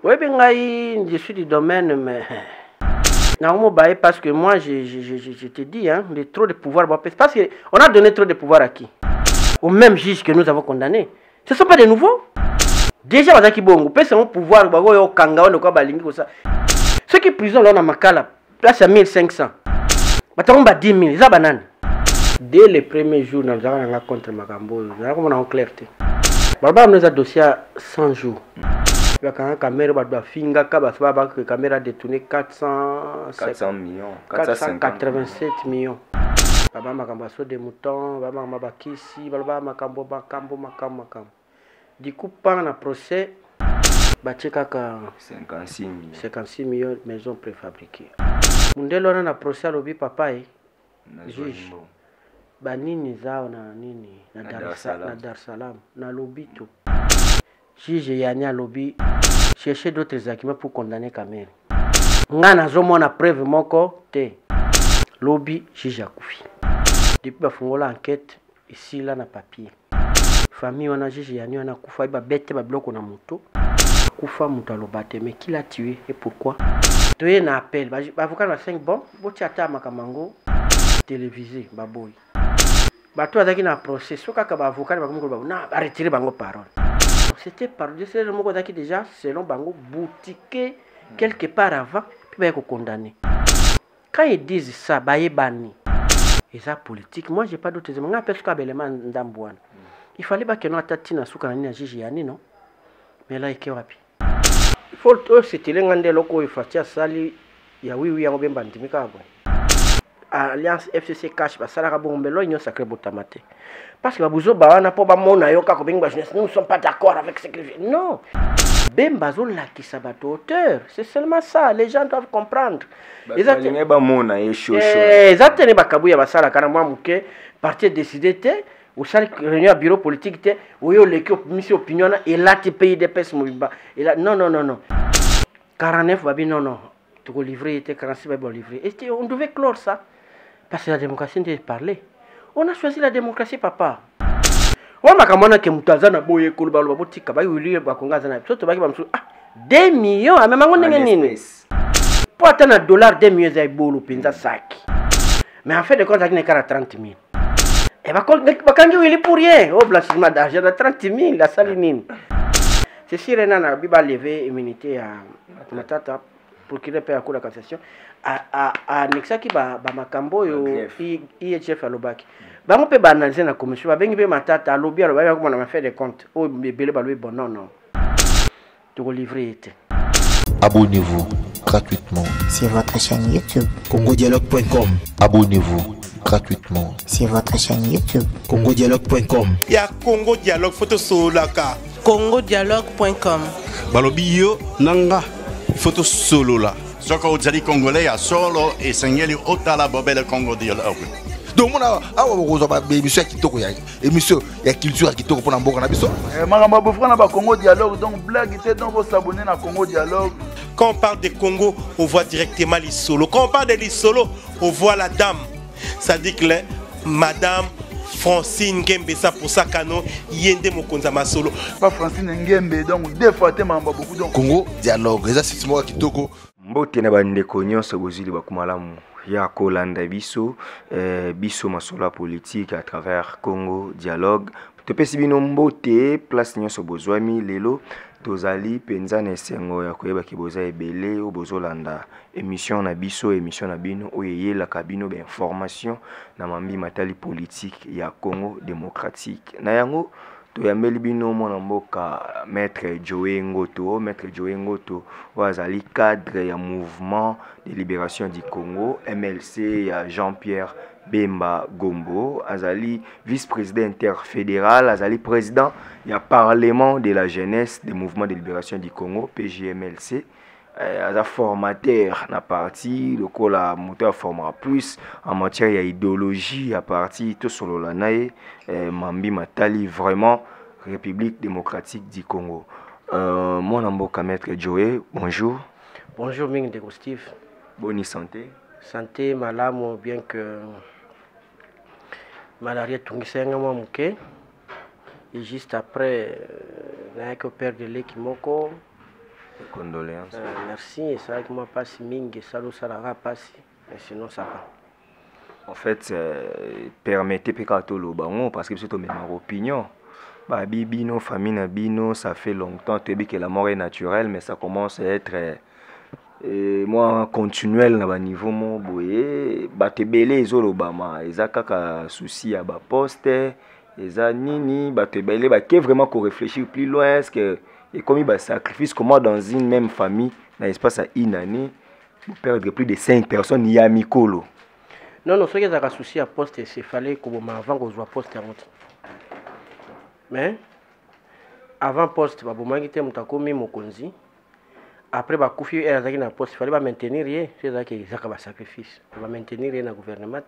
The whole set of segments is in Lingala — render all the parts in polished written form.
Oui, je suis du domaine, mais... Parce que moi, je te dis, hein, trop de pouvoir. Parce qu'on a donné trop de pouvoir à qui? Au même juge que nous avons condamné. Ce ne sont pas des nouveaux. Déjà, on a qui bon, c'est un pouvoir, ceux qui prison là, on a Makala, place à 1500. Maintenant, on a 10 000, c'est banane. Dès les premiers jours, nous avons contre Makambo, nous avons clarté. Nous avons un dossier à 100 jours. La caméra doit finir, la caméra a détourné 400 millions, 487 millions. Baba Makambaso des moutons, Baba Mabakisi, Baba Makambo. Du coup, pendant le procès, Batchekaka 56 millions de maisons préfabriquées. Mundelo on a procès à l'obi papa juge. Banini zao na nini na Dar Salam na lobby tout. Juge yani a lobby chercher d'autres arguments pour condamner Kamel. Ngana zomo na preuve moko te. Lobby juge a kufi. Depuis bafungola enquête ici là na papier. Famille on a juge yani on a kufa ba bête ba bloc na moto. Kufa muta lobate mais qui l'a tué et pourquoi? Tu es un appel. Avocat na 5 bon, botia ta makamango télévisé baboy. Bato azaki na procès soka ka avocat ba komko ba na retirer bango parole. C'était par Dieu, c'est le mot qui déjà selon bango boutiqué quelque part avant puis ba ko condamné. Quand ils disent ça, ba yebani. Et ça politique, moi j'ai pas d'autres éléments. On appelle ça belema ndambouana. Il fallait pas que nous atatina suka na juge yani non. Mais là il wapi? Il faut que c'était l'engande loko il faut sali ya oui ya ngobemba ntimika abo. Alliance FCC cash ba sala ka bombelo union sacré botamate. Parce que babuzo ba wana po ba mona yoka ko bengba jeunesse, nous ne sommes pas d'accord avec ce qu'il fait. Non. Bembazo la qui sabato auteur, c'est seulement ça, les gens doivent comprendre. Exactement ba mona et chaud. Exactement ba kabuya ba sala kana mwa muke parti décidé te au sali réunion à bureau politique te oyo leki mission opinion et là tu pays des pes mobiba. Et là non. 49 babi non. Tu vas livrer, 46 babi livrer. Et on devait clore ça. Parce que la démocratie, on devait parler. On a choisi la démocratie, papa. On a kamana ke mutazana boye kuluba luba botika ba yuli ba kongazana. Soto ba ki ba msu 2 millions a même ngonde nini. Pour atteindre $2 2 millions za bolo penza saki. Mais en fait de compte ça n'est qu'à 30 000. Et ba kangi wili pour rien. Oh blanchiment d'argent de 30 000 la salinine. C'est si Renan biba lever immunité à matata pour qu'il ait la cassation à nexaki ba makambo yo IHF alobaki ba mo pe ba analyser na commission ba bengi be matata alobi alobi ba ko na faire des comptes o belé ba lui bon non tu livrer été. Abonnez-vous gratuitement sur votre chaîne YouTube congodialogue.com. Abonnez-vous gratuitement sur votre chaîne YouTube congodialogue.com. Ya Congo Dialogue photo solaka congodialogue.com. Balobi yo nanga photo solo là. Soko ozali congolais ya solo et sengeli otala bobele Congo Dialogue. Donc mona awa bokozo ba émission kitoko ya émission ya culture kitoko pona mboka na biso. Makamba bofra na ba Congo Dialogue donc blague était donc vous s'abonner na Congo Dialogue. Quand on parle de Congo, on voit directement les solos. Quand on parle de les solos, on voit la dame. Ça dit que madame Francine Ngembe, ça pour ça cano yende mokonza masolo. Pas Francine Ngembe donc deux fois te mamba beaucoup donc Congo Dialogue les assises moi kitoko. Mbote na bandeko nyonso bozili bakumalamu ya kolanda biso biso masolo politique à travers Congo Dialogue. Topesi bino mbote place nyonso bozwami lelo tozali penza na esengo ya koyeba ki boza ebele o bozolanda émission na biso émission na bino oyeyela kabino ba information na mambi matali politique ya Congo démocratique na yango toyambeli bino mwana mboka maître Joe Ngoto wazali cadre ya mouvement de libération du Congo MLC ya Jean-Pierre Bemba Gombo azali vice-président interfédéral azali président du parlement de la jeunesse du mouvement de libération du Congo PJMLC aza formateur na parti lokola moteur formera plus en matière ya idéologie à parti to solo la nae mambi matali vraiment République démocratique du Congo. Mon amboka maître Joe, bonjour. Bonjour Ming de Steve. Bonne santé. Santé malamu bien que malaria tungisenga mwa muke. Et juste après n'a que perdre l'équipe moko Condoléances. Merci, et ça avec moi passe mingi, ça nous sera passe, et sinon ça va. En fait, permettez Pekato Lobango parce que c'est ma opinion. Bah, Bino, famille Nabino, ça fait longtemps que la mort est naturelle, mais ça commence à être moi continuel na niveau mon boye. Bah, te belé les Olobama, ils ont kaka souci à ba poste, ils ont nini, bah te belé, bah qui vraiment qu'on réfléchit plus loin, est-ce que et comme il va sacrifice comment dans une même famille, dans l'espace à une année, vous perdre plus de 5 personnes, il y a Mikolo. Non, ce qui est un souci à poste, c'est fallait qu'on avant qu'on soit poste avant. Mais avant poste, bah bon, était mutakomi mokonzi. Après bah koufi era zaki na poste, fallait pas maintenir rien, c'est ça qui est un sacrifice. On va maintenir rien dans gouvernement.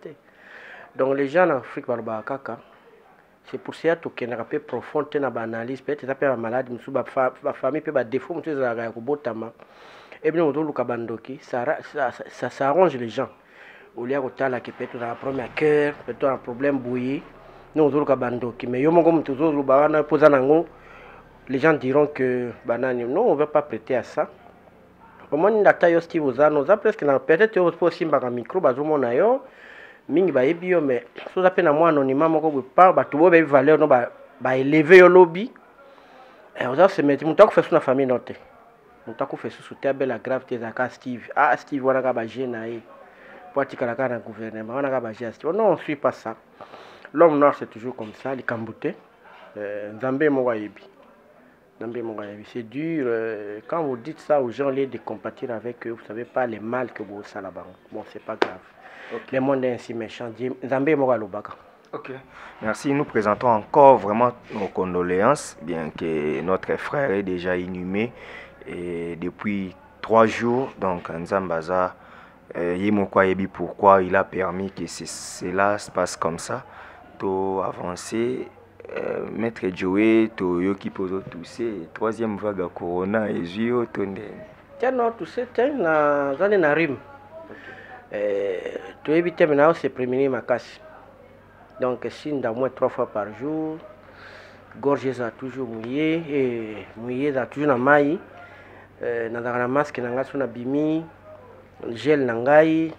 Donc les gens en Afrique bah kaka, c'est pour ça que n'a pas profond na ba analyse, peut-être ça peut être malade, musu ba famille peut ba défaut, musu za ga ko botama. Et bien on doit lukabandoki, ça arrange les gens. Au lieu de qui peut-être un problème à cœur, peut-être un problème bouilli, nous on doit bandoki. Mais les gens diront que non, on ne veut pas prêter à ça. Au moins, on a taillé Steve Ozano, presque peut-être aussi un micro, mingi ba ebio mais so za pena moi anonymat moko pas ba to ba valeur no ba élever yo lobby et on va se mettre muta ko faire na famille note muta ko faire sous table la gravité za ka Steve Steve wana ka ba jeune ai la dans gouvernement, on a pas non, on ne suit pas ça. L'homme noir, c'est toujours comme ça, les Kambouté. Zambé Mowayebi. C'est dur. Quand vous dites ça aux gens, les de compatir avec eux, vous ne savez pas les mal que vous avez là-bas. Bon, c'est pas grave. Okay. Le monde est ainsi méchant. Zambé Mowalobaka. Ok. Merci. Nous présentons encore vraiment nos condoléances, bien que notre frère est déjà inhumé. Et depuis 3 jours, donc, Nzambaza. Pourquoi il a permis que cela se passe comme ça. To avancer, Maître Joey, to yoki pozo tousser, 3e vague à corona et juillet tonde. Tiens non tousser na zane na rim. To éviter maintenant c'est prémunir ma casse. Donc signe d'au moins 3 fois par jour. Gorge ça toujours mouillé et mouillé ça toujours na mai. Na la masque na ngaso na bimi. Gel nangai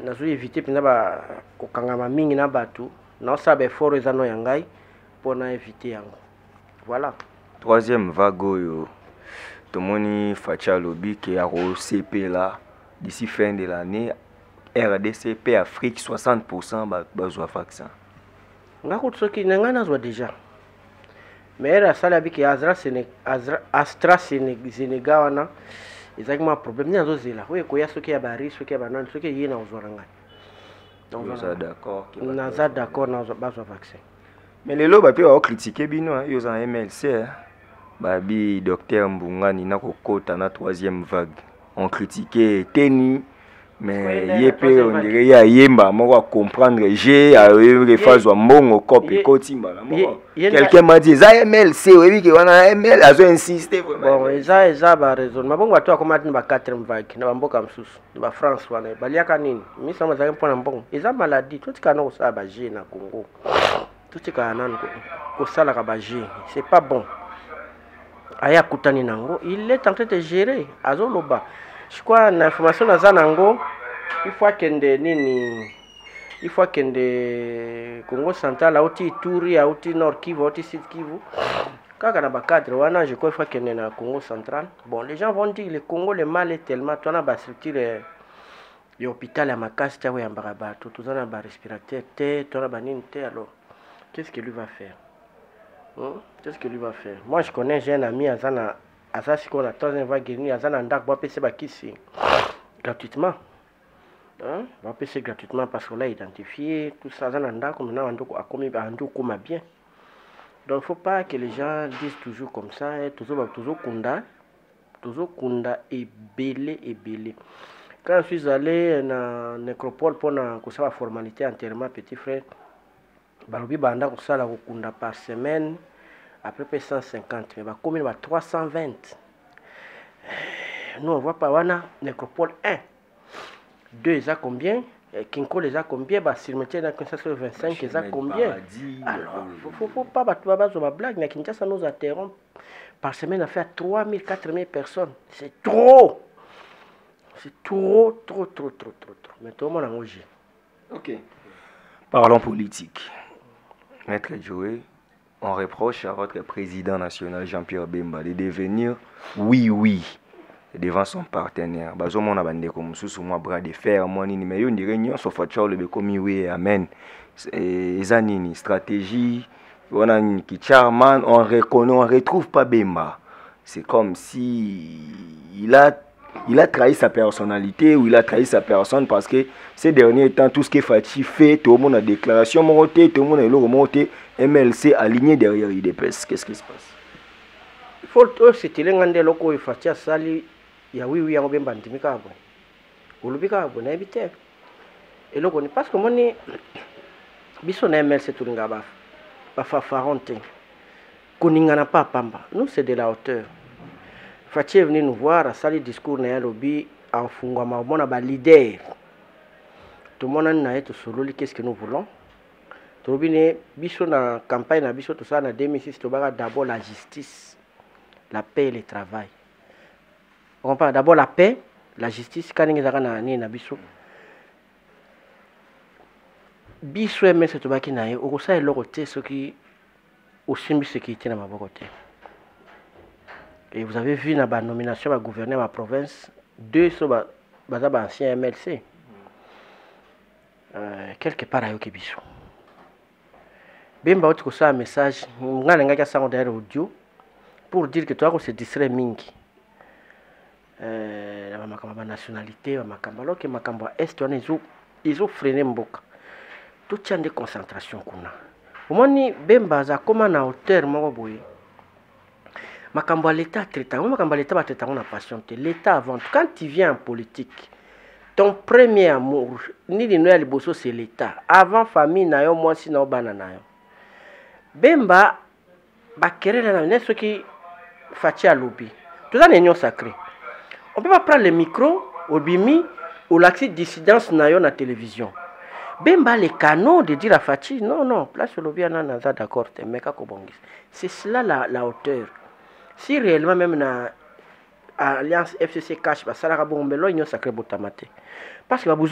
nazo éviter pina ba kokangama mingi na batu na sabe foro ezano yangai pour na éviter yango. Voilà. 3e vague yo tomoni facha lobi ke a CP là d'ici fin de l'année RDCP Afrique 60% bazwa vaccin. Ngako tsoki nangana zo déjà. Mais era sala biki AstraZeneca wana exactement un problème ni azozela oui koya soki ya bari soki ya banane soki yena ozoranga donc on est d'accord naza d'accord na bazo vaccin mais les loba pe wa critiquer bino yo za MLC babi docteur Mbungani na kokota na 3e vague on critiquait Teni mais yepé on dirait ya yemba moko comprendre j'ai à refaire wa mbongo copie kotimba la moko quelqu'un m'a dit ça MLC oui que wana ML azo insister vraiment bon eza ba raison mabongo atu akoma tini ba 4e vague na mboka msusu ba France wana baliaka nini mi sama za mpona mbongo eza maladie tout kana ko sa ba G na Congo tout kana nani ko sala ka ba G c'est pas bon aya kutani nango il est en train de gérer azo loba je crois l'information na zanango il faut que Congo central auti Ituri auti Nord Kivu auti Sud Kivu kaka na ba cadre wana je crois il faut que na Congo central bon les gens vont dire le Congo le mal est tellement toi na ba structure l'hôpital à makasi ta ya mbara tout na ba respirateur te toi na ba nini te alors qu'est-ce que lui va faire qu'est-ce que lui va faire moi je connais j'ai un ami azana asasi qu'on a 3e vague ni azana ndak ba pese ba kisi gratuitement va passer gratuitement parce qu'on l'a identifié tout ça azana ndak maintenant ndoko akomi ba ndoko ma bien donc faut pas que les gens disent toujours comme ça toujours kunda et belé quand je suis allé na nécropole pour na ko sa formalité entièrement petit frère balobi banda ko sala ko kunda par semaine à peu près 150 mais ba combien ba 320 nous on voit pas wana nécropole 1 2 les a combien Kinko les a combien bah cimetière dans 525 les a combien alors faut pas battre ba blague na Kinshasa nous interrompt par semaine affaire à 3000, 4000 personnes. C'est trop. C'est trop. Mais tout le monde a mangé. Ok. Parlons politique. Maître Joe, on reproche à votre président national Jean-Pierre Bemba de devenir oui devant son partenaire. Bazomona bande comme sous moi bras de fer moi ni mais yo ndirait nyon so facho le komi oui amen. Ezanini stratégie on a une qui charman on reconnaît on retrouve pas Bemba. C'est comme si il a trahi sa personnalité ou il a trahi sa personne parce que ces derniers temps, tout ce que Fachi fait, tout le monde a déclaration montée, tout le monde a remonté, MLC aligné derrière IDPS. Qu'est-ce qui se passe? Il faut que c'était l'engagement local et Fachi a sali, il y a oui, on Bemba ntimika abo. Olubika abo na ebite. Et donc on parce que moi ni biso na MLC tout nga ba fafaronte. Koninga na pas pamba. Nous c'est de la hauteur. Fachi est venu nous voir à sali discours na lobby en fungwa mona ba leader. Tout le monde a été solo, qu'est-ce que nous voulons? Tout le monde biso na campagne na biso tout ça na 2006 to baka d'abord la justice, la paix et le travail. On comprend d'abord la paix, la justice quand nous avons na biso. Biso mais c'est to baki na yo, o ça eloko te ce qui au simbi sécurité na maboko te. Et vous avez vu na ba nomination ba gouverneur ma province, deux so ba ancien MLC. Quelque part à Yokibiso. Bemba autre que ça un message, on a un gars derrière audio pour dire que toi c'est distrait mingi. La nationalité, ma cambalo que ma camba est on ils ont freiné mboka. Tout tient de concentration qu'on a. Au moins ni Bemba za comme na hauteur moko boye. Ma camba l'état traitant, ma camba l'état va traitant on a patienté. L'état avant quand tu viens en politique. Ton premier amour, ni de Noël Bosso, c'est l'État. Avant famille, na yo, moi, si na banana yo. Bemba, bakere na ce qui fait à lobby. Tout ça, n'est sacré. On peut pas prendre le micro, au bimi, ou l'accès dissidence na yo na télévision. Bemba, les canaux de dire à Fachi, non, place le lobby, on a d'accord, c'est cela la hauteur. Si réellement, même na Alliance FCC cash, ça la bombelo, il n'y a sacré botamate. Parce que nous ne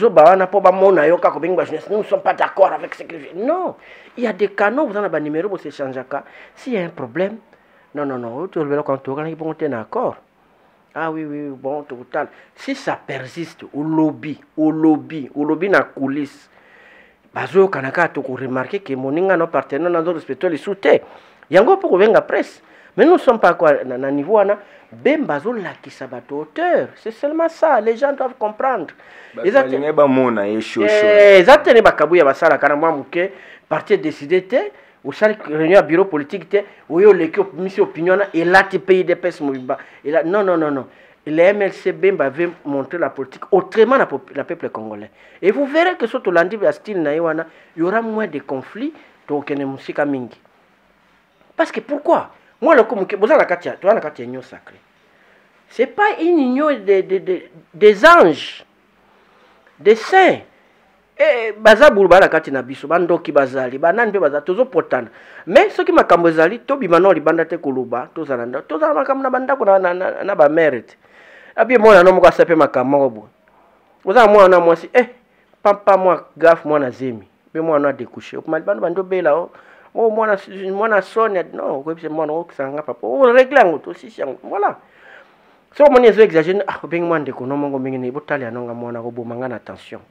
sommes pas d'accord avec ce que je dis. Non, il y a des canaux, vous en avez un numéro pour s'échanger. S'il y a un problème, non, tu le quand tu es d'accord. Ah oui, bon, total. Si ça persiste, au lobby, dans la coulisse, bazo kanaka tu remarquer que mon nos partenaires nous respectent les soutiens. Il y a encore pour venir la presse. Mais nous ne sommes pas quoi à niveau Bemba zola qui s'abat hauteur. C'est seulement ça. Les gens doivent comprendre. Exactement. Bakabuya basala kana mwa muke parti décidé te ou sali réunion bureau politique te ou yo l'équipe mission opinion et là tu pays des pèses mobimba. Et là non. Le MLC Bemba veut montrer la politique autrement la peuple congolais. Et vous verrez que surtout l'andi style na il y aura moins de conflits donc ne musika mingi. Parce que pourquoi? Moi, le communiqué, vous avez la carte, tu as la carte union sacrée. C'est pas une union des anges, des saints. Et bazaboul ba la carte na biso, bando ki bazali, banan be bazali, tozo potana. Mais ce qui m'a kambozali, to bimano libanda te kuluba, to zalanda, to zalanda kamna banda ko na ba mérite. Abi moi na no mo sape makamo bo. Vous avez moi na moi si papa moi gaffe moi na zemi. Be moi na découcher. Au mal bando be là. Oh, moi, sonne, non, c'est moi, ça n'a pas. Oh, réglant, aussi, voilà. Si on est exagéré, bien moins de qu'on attention.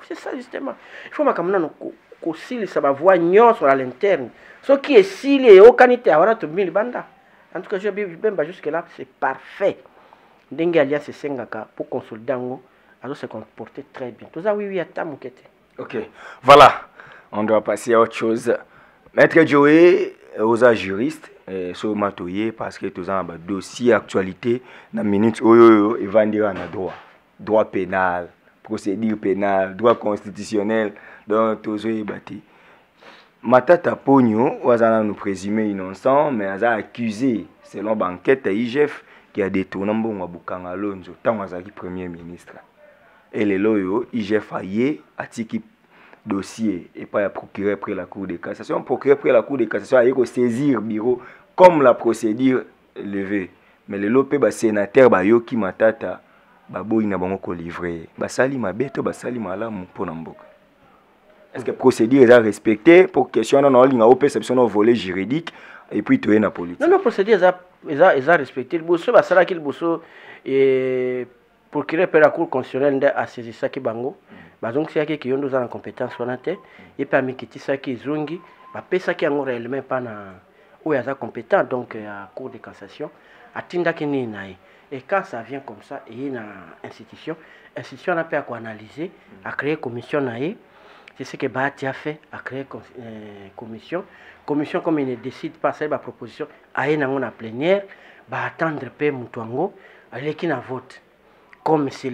C'est ça, justement. Il faut que si ça va voir sur l'interne. Ce qui est si les hauts qualité, alors tu mets le banda. En tout cas, je vais jusque-là, c'est parfait. Dengue Alliance Sengaka pour consolider, alors se comporter très bien. Tout ça, oui, à ta mouquette. Ok, voilà. On doit passer à autre chose. Maître Joe, aux juristes, sur matoyer parce que tous un dossier actualité dans minute et vendre en droit pénal, procédure pénale, droit constitutionnel, donc tous les bâtis. Matata Pogno, nous présumé innocent, mais a accusé selon l'enquête à IGF qui a détourné bon Bukanga Alonso tant que premier ministre. Et les loyaux IGF a yé à tiki dossier et pas à procurer près la Cour de cassation. Procurer près la Cour de cassation a saisir bureau comme la procédure levé mais le lopé ba sénateur ba yoki matata ba boyi na bango ko livrer ba sali mabeto ba sali malamu pona mboka. Est-ce que procédure est respectée pour question non linga opération no volet juridique et puis tu es na politique? Non procédure est respecté le bosso ba sala ki le bosso et procureur per la cour constitutionnelle a saisi ça ki bango ba donc c'est qui yondo za na compétence wana te et permis ki tisa ki zungi ba pesa ki yango réellement pas na où il y a compétent donc à cour de cassation atinda ki ni nae et quand ça vient comme ça il y a une institution n'a pas à analyser à créer commission nae. C'est ce que Bahati a fait, a créé commission. Commission, comme il ne décide pas, c'est la proposition, à une plénière, va attendre peu Moutouango, aller qui n'a vote. Comme c'est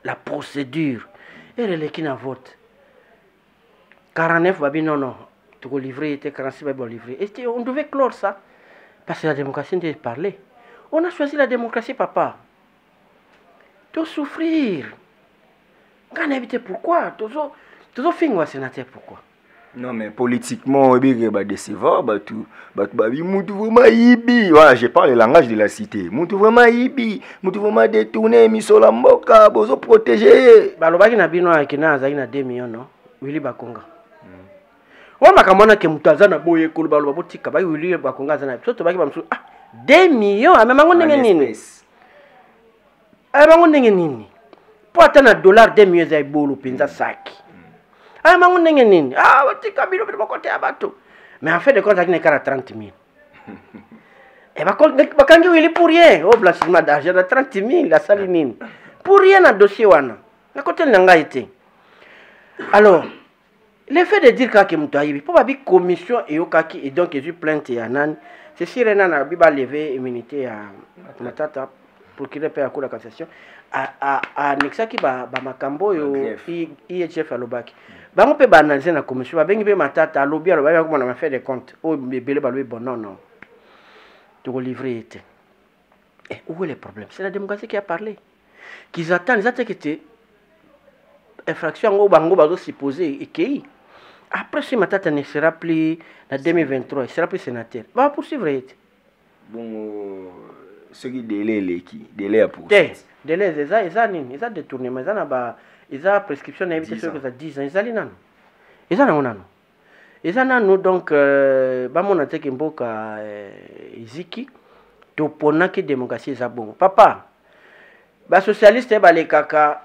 la procédure. Et elle qui n'a vote. 49 va bien non, tu vas livrer, 46 va bien livrer. Et on devait clore ça. Parce que la démocratie, on devait parler. On a choisi la démocratie, papa. Tu souffrir. Quand on évite pourquoi? Toujours fingo sénateur pourquoi? Non mais politiquement il va décevoir batu mutu vraiment ibi. Voilà, je parle le langage de la cité. Mutu vraiment ibi, mutu vraiment détourné misola mboka bozo protéger. Balobaki na bino akina azaki na 2 millions non. Willy Bakonga. Wa makamona ke mutaza na boye kulu baloba botika ba Willy Bakonga azana. So to baki ba msu 2 millions amemango ndenge nini? Amemango ndenge nini? Po atana dollar 2 millions za ibolo penza saki. Ah, mais on n'est nini. Ah, tu as mis le côté à bateau. Mais en fait, de compte, il n'y a 30 000. Et quand il est pour rien, oh, blanchiment d'argent, 30 000, la saline. Pour rien dans le dossier, wana. La côté n'a été. Alors, le fait de dire qu'il y a une commission et donc il y a eu plainte et c'est si Renan a levé immunité à Matata pour qu'il ait fait la cour de cassation. À Nexaki, Makambo et IHF à Lobaki. On peut analyser la commission. On peut matata lobby on a fait des comptes. Oh, bébé balou bon non. Tu vas livrer. Et où est le problème? C'est la démocratie qui a parlé. Qu'ils attendent, ils attendent que tu infraction au bango bazo supposé et qui après si matata ne sera plus en 2023, il sera plus sénateur. Va poursuivre. Bon, ce qui délai à poursuivre. Délai ils ont détournement, ils ont prescription d'invitation que ça 10 ans, ils ont nano. Ils ont nano donc bamona teke mboka iziki to pona ki démocratie za bon. Papa ba socialiste ba le kaka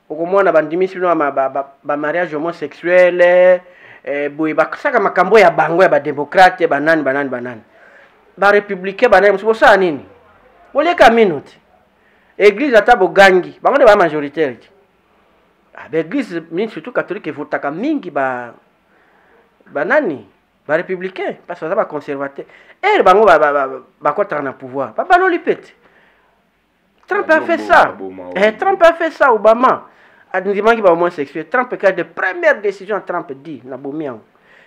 okomona bandimisi no ba mariage homosexuel boy ba saka makambo ya bango ya ba démocrate banani ba républicain banani c'est pour ça nini oleka minute église atabo gangi bango de ba majoritaire ba église surtout catholique votaka mingi ba nani ba républicain parce que ça ba conservateur et bango ba quoi na pouvoir ba baloli pete Trump a fait ça. Trump a fait ça, Obama. Admiralement qui va homosexuel. Trump a de premières décisions, Trump dit,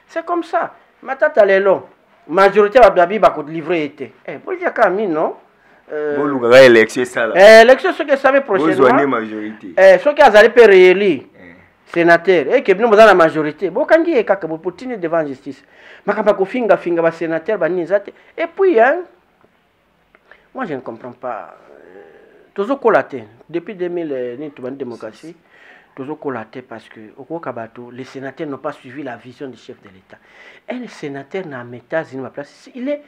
c'est comme ça. Matata les longs. Majorité va livrer été. Pour dire qu'à non. Élection ça là. Élection ce que ça veut prochainement. Majorité. Ce qui a allé faire réélire sénateur et que nous avons la majorité. Bon quand il y a quelqu'un pour tenir devant la justice. Makamba ko finga ba sénateur ba nizate. Et puis hein. Moi je ne comprends pas. Toujours collaté. Depuis 2000 ni tout démocratie. Toujours collaté parce que au Kabato, les sénateurs n'ont pas suivi la vision du chef de l'État. Et le sénateur n'a pas ma place. Il est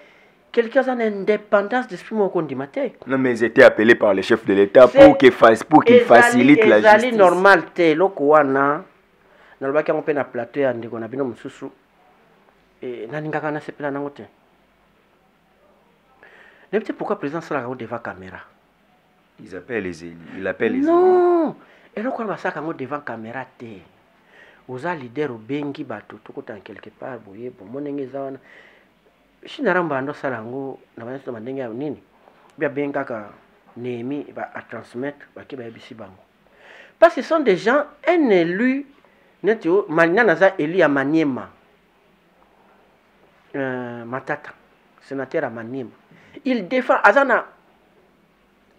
quelqu'un en indépendance d'esprit au compte du matin. Non mais ils étaient appelés par le chef de l'État pour qu'il facilite la justice. C'est normal te lokowana. Na lobaki on peut na plateau ya ndeko na bino mususu. Et naningaka na sepela nango te. Ne sais pourquoi le président sera devant la caméra. Ils appellent les élus. Il appelle les élus. Non. Et là, quand on va devant la caméra, vous avez leader au bengi bateau, tout côté quelque part, vous voyez, pour mon engagement. Si nous avons un salango, nous avons un mandinga nini. Bien bien kaka Némi va à transmettre, va qui va ici bango. Parce que ce sont des gens, un élu, netto, Malina naza élu à Maniema, Matata, sénateur à Maniema. Il défend Azana.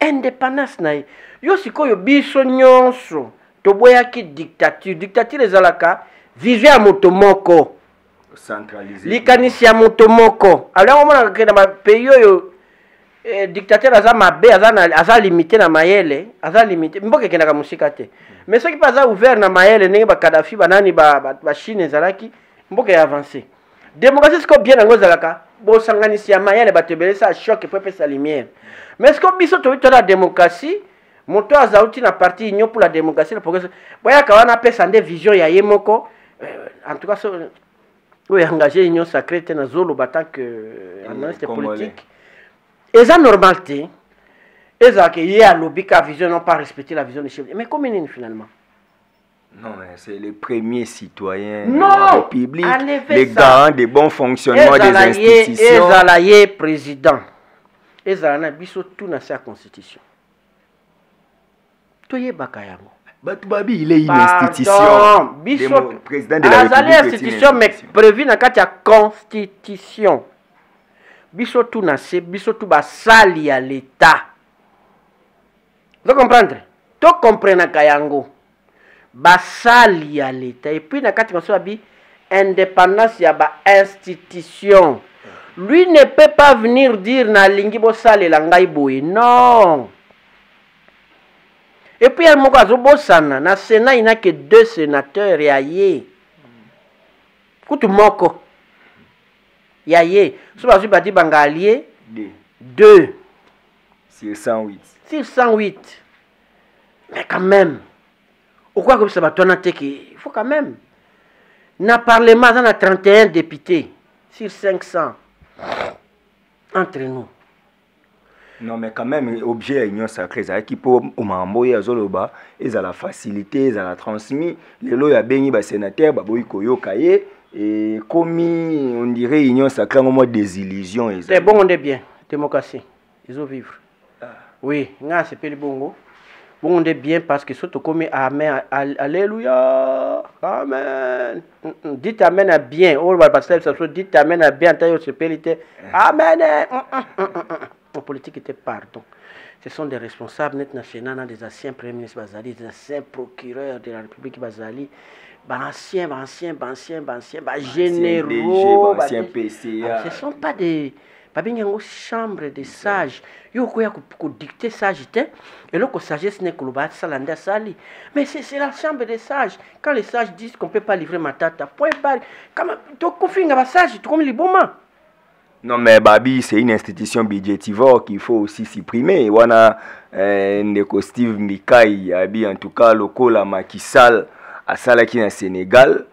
Indépendance na yo sikoyo biso nyonso toboyaki dictature ezalaka vision ya moto moko centralisé likanisi ya moto moko alors on mona ke na pays oyo dictateur aza mabe aza limité na mayele aza limité mboka ekendaka mosika te mais soki mpe aza ouvert na mayele ndenge bakadafi banani bachine ezalaki mboka ya avancé démocratie siko bien yango ezalaka bosanganisi ya mayele bato ebelesa choc po epesa lumière mais siko biso tobi tona démocratie moto azauti na parti union pour la démocratie la progrès boyaka wana apesa nde vision ya ye moko en tout cas oyo engagé union sacrée te na zoloba tant que analyste politique eza normal te ezalaka ye alobi ka vision non pas respecter la vision des chefs mais comme nini finalement. Non, mais c'est les premiers citoyens non, de la République, les garants des bons fonctionnements des institutions. Ezalaye président. Ezalana biso tout na sa constitution. Toye bakayango. Batubabi, il est une institution. Biso président de la République. Azali institution mais prévu na kati ya constitution. Biso tout na se, biso tout basali à l'état. Vous comprenez? To comprendre kayango. Basali à l'état et puis na kati bi indépendance ya ba institution. Lui ne peut pas venir dire na lingi bo sale la ngai boye non. Et puis el moko azobosana na Sénat il n'a que 2 sénateurs ya ye. Kutu moko ya ye. So bazu badi banga allié 2 sur 108. Sur 108. Mais quand même pourquoi comme ça va il faut quand même. Na parlement, on a 31 députés sur 500 entre nous. Non, mais quand même, objet union sacrée, ça qui peut au mamboy à Zoloba, ils ont la facilité, ils ont la transmis. Les lois à béni bas sénateur, baboy koyo kaye et commis, on dirait union sacrée, un moment des illusions. C'est bon, on est bien, démocratie, ils ont vivre. Oui, nga c'est pas le bongo. Bon, on est bien parce que surtout comme amen, alléluia, amen. Dites amen à bien. Oh, parce que ça dites amen à bien. Taille au périté. Amen. En politique était pardon. Ce sont des responsables nationaux, des anciens premiers ministres Bazali, des anciens procureurs de la République Bazali, anciens généraux, anciens PCA. Ce ne sont pas des chambre des sages. Yo koya ko dicter sagité et le sagesse n'est que le bas salanda sali. Mais c'est la chambre des sages. Quand les sages disent qu'on peut pas livrer ma tata, point barre. Comme to kofinga ba sage, comme les bons. Non mais Babi c'est une institution budgétivore qu'il faut aussi supprimer. Wana ndeko Steve Mikai abi en tout cas lokola Macky Sall à salaki na Sénégal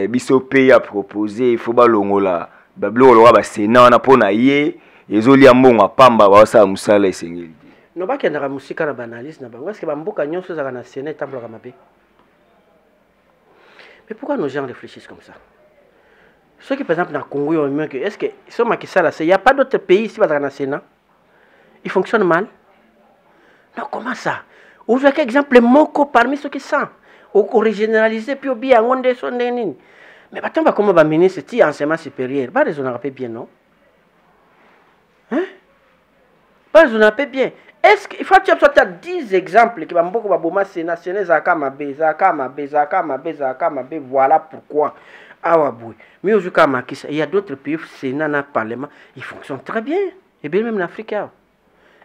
biso pays a proposé il faut ba longola bablo lo ba Sénat na pona ye ezoli ambonga pamba ba sa musala esengeli. No ba kendaka musika na banaliste na bango est-ce que ba mboka nyonso za na Sénat tambola mabe. Mais pourquoi nos gens réfléchissent comme ça? Ceux qui par exemple dans le Congo est-ce que ce Macky Sall il y a pas d'autres pays ici dans le Sénat? Il fonctionne mal. Non, comment ça? Vous avez quel exemple moko parmi ceux qui sont au régionalisé puis au bien on des son nini. Mais attends va comment va ministre ti enseignement supérieur. Pas raisonnable bien non? Hein? Pas raisonnable bien. Est-ce qu'il faut que tu aies 10 exemples qui va beaucoup va boma Sénat zaka mabe voilà pourquoi. Ah ouais, mais aujourd'hui, il y a d'autres pays, Sénat, le Parlement, ils fonctionnent très bien. Et bien même en Afrique.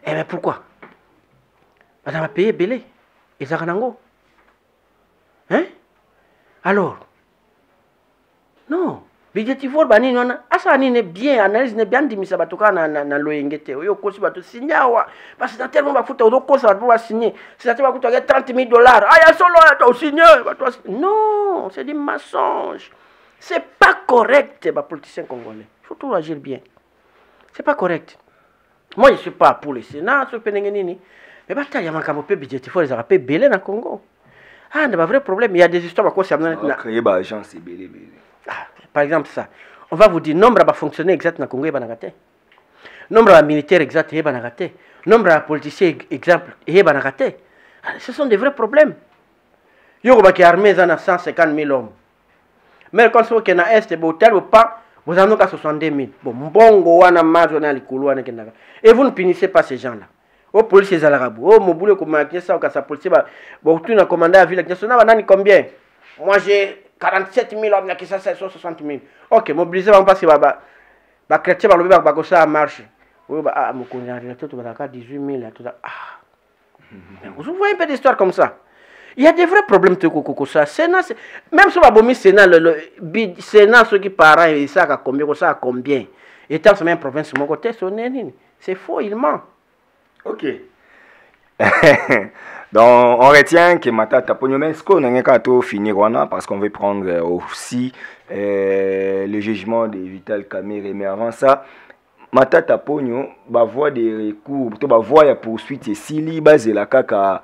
Eh bien pourquoi? Madame a payé belé. Et ça hein? Alors? Non. Budgétivore, banini, asa nini bien, analyse n'est bien dit, mais ça va toka na loyengete. Oyo kosi ba to signawa. Parce que tellement ba futa ozo kosa ba signer. C'est tellement ba kuta $30,000. Ah ya solo to signer. Non, c'est des mensonges. C'est pas correct, les politiciens congolais. Il faut tout agir bien. C'est pas correct. Moi, je ne suis pas pour le Sénat, mais il y a un peu budget, il faut les appeler belé dans le Congo. Ah, il y a un vrai problème. Il y a des histoires qui sont créer des agences belé. Par exemple, ça. On va vous dire, nombre va fonctionner exact dans le Congo, nombre de militaires exact, nombre de politiciens exemple, ce sont des vrais problèmes. Il y a une armée qui a 150 000 hommes. Mais quand on est à l'Est, vous pas, vous en avez 62 000. Bon, et vous ne punissez pas ces gens-là. Au policiers à l'arabe, au mobile comme ça, au cas policier, vous avez un commandant à la ville, combien? Moi j'ai 47 000 hommes, qui sont 60 000. Ok, mobilisez, on passe, chrétien, ça marche. Oui, bah, mon congélateur, tu vas 18 000. Vous voyez un peu d'histoire comme ça. Il y a des vrais problèmes de ça. Sénat, même si on a Sénat, le Sénat, ceux qui parlent, ils savent combien. Et tant que c'est même province de mon côté, c'est faux, il ment. Ok. Donc, on retient que Matata Pogno Mesko n'a pas finir parce qu'on veut prendre aussi le jugement de Vital Kamerhe. Mais avant ça, Matata Pogno va voir des recours, va voir la poursuite et si basé la caca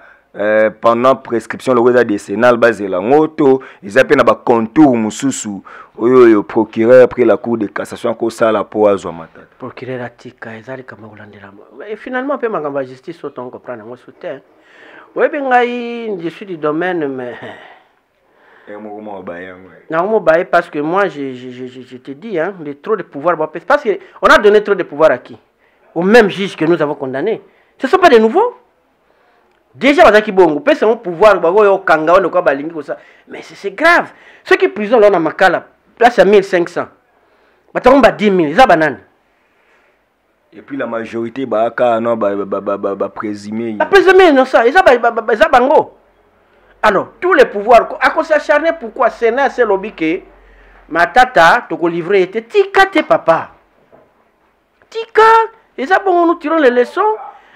pendant prescription le réseau décennal basé la moto, ils appellent na ba contour mususu oyo procureur après la cour de cassation ko sala po azwa Matata. Procureur atika ezali kama kulandela. Et finalement pe magamba justice autant comprendre moi soutien. Oui, je suis du domaine, mais... Non, parce que moi, je te dis, hein, trop de pouvoir. Parce qu'on a donné trop de pouvoir à qui? Au même juge que nous avons condamné. Ce ne sont pas des nouveaux. Déjà, c'est un pouvoir, mais c'est grave. Ceux qui prison, là, on a Makala, place à 1500. Maintenant, on va 10 000, c'est ça, banane. Et puis la majorité non présumé. Présumé non ça, ça bango. Alors tous les pouvoirs à cause s'acharner pourquoi Sénat c'est lobby que Matata to livrer était tika te papa. Tika et ça bon nous tirons les leçons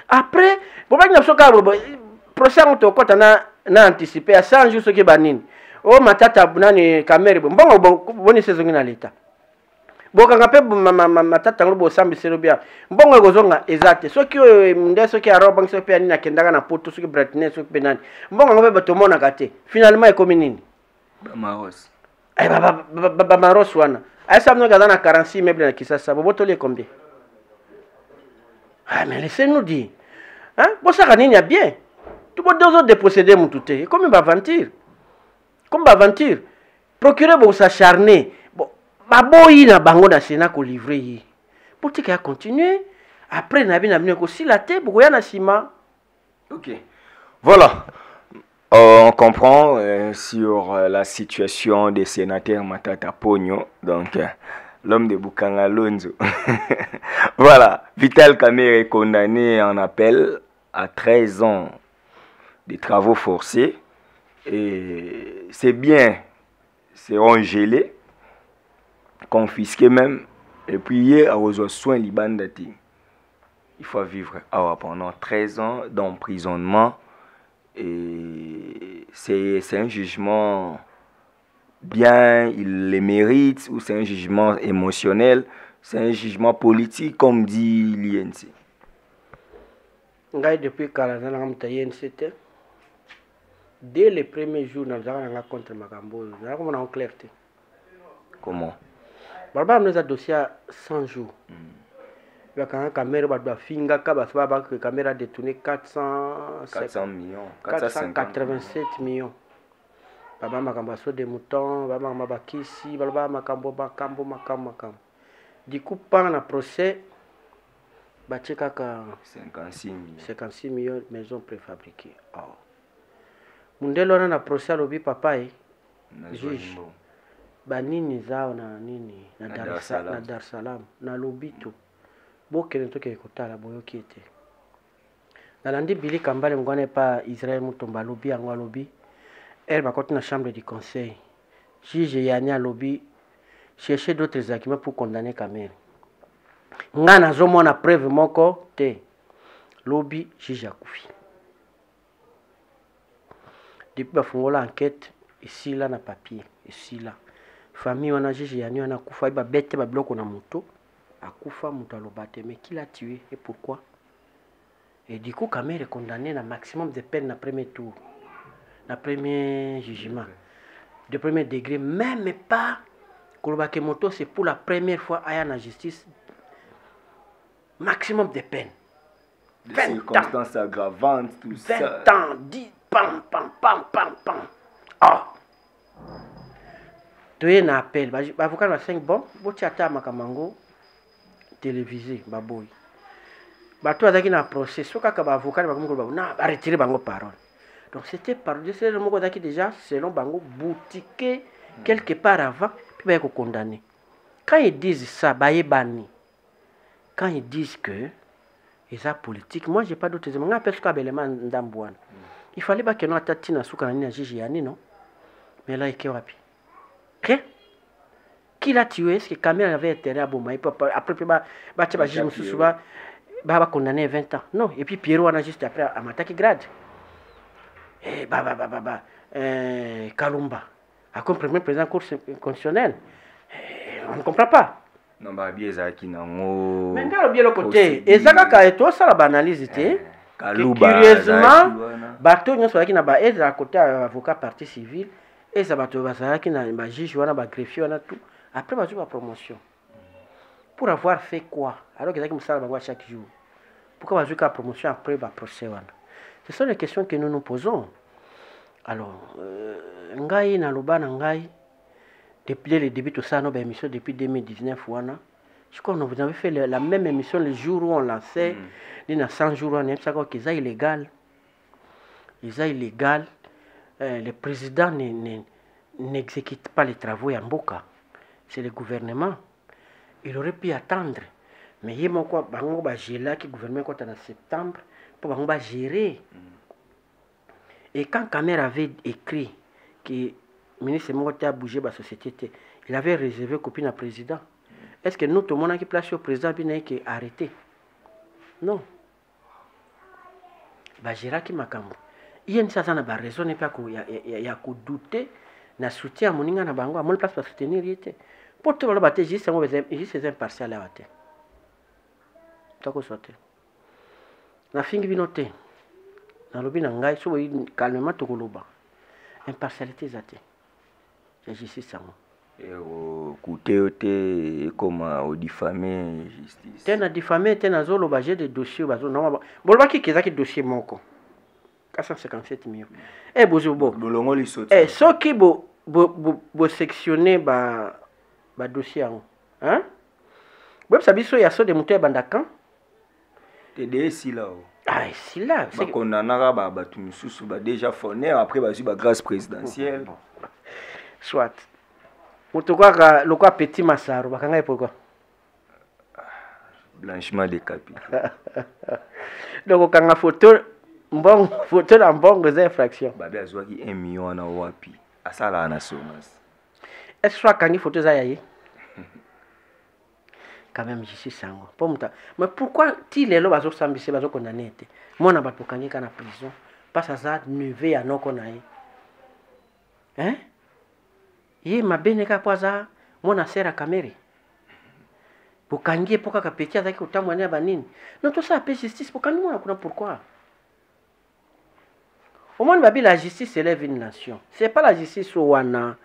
après bon pas procès on to kota na anticiper à 100 jours ce qui banine. Oh Matata nani Kamerhe bon saison na l'état. Bokanga pe matata ngobo sambi serobia mbongo gozonga ezate soki nde soki aroba soki pe na kendanga na poto soki brightness soki pe nani mbongo ngobe batomona kate finalement ekomi nini ba maros ba maros wana ay samno gaza na 46 meubles na Kisasa boboto les combien mais laissez-nous dire hein bosaka nini ya bien tout bon deux autres de procéder mututé comme ba aventure procureur bo s'acharner baboyi na bango na Sénat ko livrer pour que a continuer après na bina ko si la tête boya na sima. OK. Voilà. On comprend sur la situation des sénateurs Matata Pogno donc l'homme de Bukanga Lonzo. Voilà, Vital Kamerhe est condamné en appel à 13 ans de travaux forcés et c'est bien seront gelés confisqué même et puis hier à reçoit soin libandati. Il faut vivre pendant 13 ans d'emprisonnement et c'est un jugement bien, il le mérite ou c'est un jugement émotionnel, c'est un jugement politique comme dit l'INC. Depuis l'INC, dès les premiers jours, nous avons contre Magambo, nous avons en clarté. Comment? Barba nous a dossier à 100 jours. Il y a quand caméra doit finga que caméra détourné 400 millions, 487 millions. Baba makambaso des moutons, baba mabakisi, baba makambo. Du coup pendant le procès bacheka 56 millions maisons préfabriquées. Mundelo na procès lobi papa juge banini zao na nini na Dar es Salaam na lobito bokene toke kotala boyoki ete nalandi Billy Kambale ngwane pa Israël mutomba lobi yango lobi elle va continuer la chambre du conseil juge Yania lobi chercher d'autres arguments pour condamner Kamerhe ngana zomona preuve moko te lobi juge akufi depuis bafungola enquête ici là na papier ici là famille wana juge yani wana kufa ba bête ba bloco na moto akufa moto alobate mais qui l'a tué et pourquoi et du coup Kamerhe est condamné na maximum de peine na premier tour na premier jugement de premier degré même pas kolobake moto c'est pour la première fois aya na justice maximum de peine 20 circonstances aggravantes tout 20 ça 20 ans 10 pam tu na appel avocat va 5 bon botiata makamango télévisé baboy bato azaki na procès soka ka avocat bakomko na retirer bango parole donc c'était par c'est le moko zaki déjà selon bango boutiqué quelque part avant puis ba ko condamné quand ils disent ça bayebani quand ils disent que ils sont politiques, moi, je n'ai pas d'autres éléments. Il fallait pas que nous attendions à ce qu'on ait Gigi Yani, non? Mais là, il y a rien. Qui l'a tué? Est-ce que Kamel avait intérêt à Boma? Après, il va condamner 20 ans. Non. Et puis Pierrot, on a juste après à m'attaquer grade. Et Kalumba, à comme premier président constitutionnel. On ne comprend pas. Non, bah, bien ça qui n'a pas. Mais bien le côté. Et ça, quand il y a ça, la banalise, curieusement, bateau, nous sommes qui n'a pas aide à côté avocat partie civile. Et ça va qui n'a pas juge, on a pas greffier, on a tout. Après, on va jouer la promotion. Pour avoir fait quoi? Alors que ça va chaque jour. Pourquoi on va jouer la promotion après le procès? Ce sont les questions que nous nous posons. Alors, Ngai na Loba Ngai, depuis le début de ça, nos émissions depuis 2019, je crois que vous avez fait la même émission le jour où on lançait, il y a 100 jours, on a dit que c'est illégal. C'est illégal. Le président n'exécute pas les travaux en Mboka. C'est le gouvernement. Il aurait pu attendre. Mais il y a un gérer qui gouvernement en septembre pour gérer. Et quand Kamer avait écrit que le ministre Mbote a bougé la société, il avait réservé copie au président. Est-ce que nous, tout le monde qui place au président, qui a arrêté? Non. Gérer qui m'a il y a une certaine raison, il y a douter, na soutien à mon inga na bango, à mon place pour soutenir yete. Pour tout le monde, juste un impartial à bâtir. T'as quoi sauter? Na fingi binote, na lobi na ngai, so calmement to koloba. Impartialité zate. J'ai justice ça moi. Et au côté comme au diffamé justice. T'es na diffamé, t'es na zolo bagé de dossiers, bazo non. Bolba qui kezaki dossier moko. 457 millions. Eh, bozobo. Eh, ce qui bo sectionner ba dossier hein? Bon, ça biso ya so de muté bandakan. TDE si là. Ah, si là, c'est qu'on en a ba tout mususu ba déjà fourni après ba ba grâce présidentielle. Soit. Motokwa le quoi petit Massaro bakanga pourquoi? Blanchiment des capitaux. Donc quand la photo bon photo dans bon des infractions. Babi azwaki 1 million na wapi. Asala na somas. Est-ce que quand il photo ça y est? Quand même je suis sango. Mais pourquoi il est là bazo sambisi bazo condamné? Moi na bato kangi kana prison. Pas ça neve ya noko na ye. Hein? Ye mabeneka poza mona sera kameri. Bukangie poka kapetia zaki utamwania banini. Non tout ça appelle justice pour kangi mona kuna pourquoi? Au moins la justice élève une nation. C'est pas la justice au wana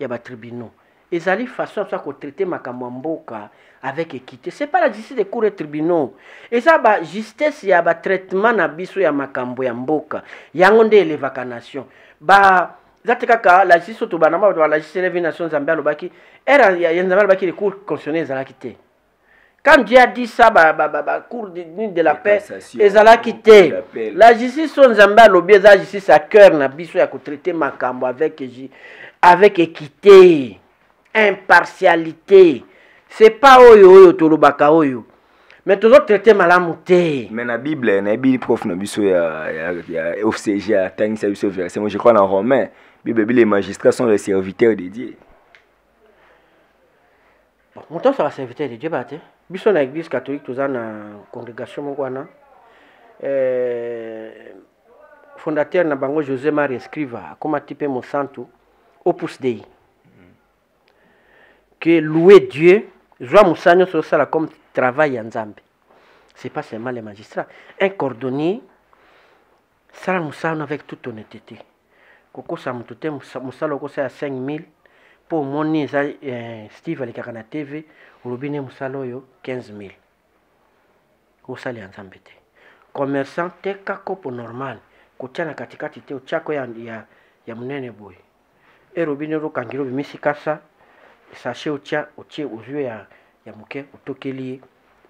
ya ba tribunaux. Ils allaient façon ça qu'on traiter makamamboka avec équité. C'est pas la justice des cours et tribunaux. Et ça ba justice ya ba traitement na biso ya makambo ya mboka. Yangonde élève ka nation. Ba zatekaka la justice to banama la justice élève une nation Zambia lobaki era ya Zambia lobaki les cours constitutionnels za la quitter. Quand Dieu a dit ça, cour de la paix, ils allaient quitter. La justice, on zamba lobby, la justice à cœur, na biso ya traiter makambo avec équité, impartialité. C'est pas oyo tolobaka oyo. Mais toujours traiter malamuté. Mais na Bible, na Bible prof na biso ya OCG à tangisa biso verset. Moi je crois en Romain, Bible les magistrats sont les serviteurs de Dieu. Bon, mon temps ça va serviteur de Dieu baté. Biso na église catholique tous na congrégation mongwana fondateur na bango José Marie Escriva comme type mon santo Opus Dei que louer Dieu joie musanyo sur ça comme travail en Zambie. C'est pas seulement les magistrats, un cordonnier ça musano avec toute honnêteté. Koko sa mutote musalo ko ça 5000 pour moni ça Steve ali kaka na TV olobine musalo yo 15000 ko sali ensemble te commerçant te kako pour normal ko tana katikati te uchako ya munene boy e robine ro kangiro bimisi kasa sachet ucha uche uzwe ya muke utokeli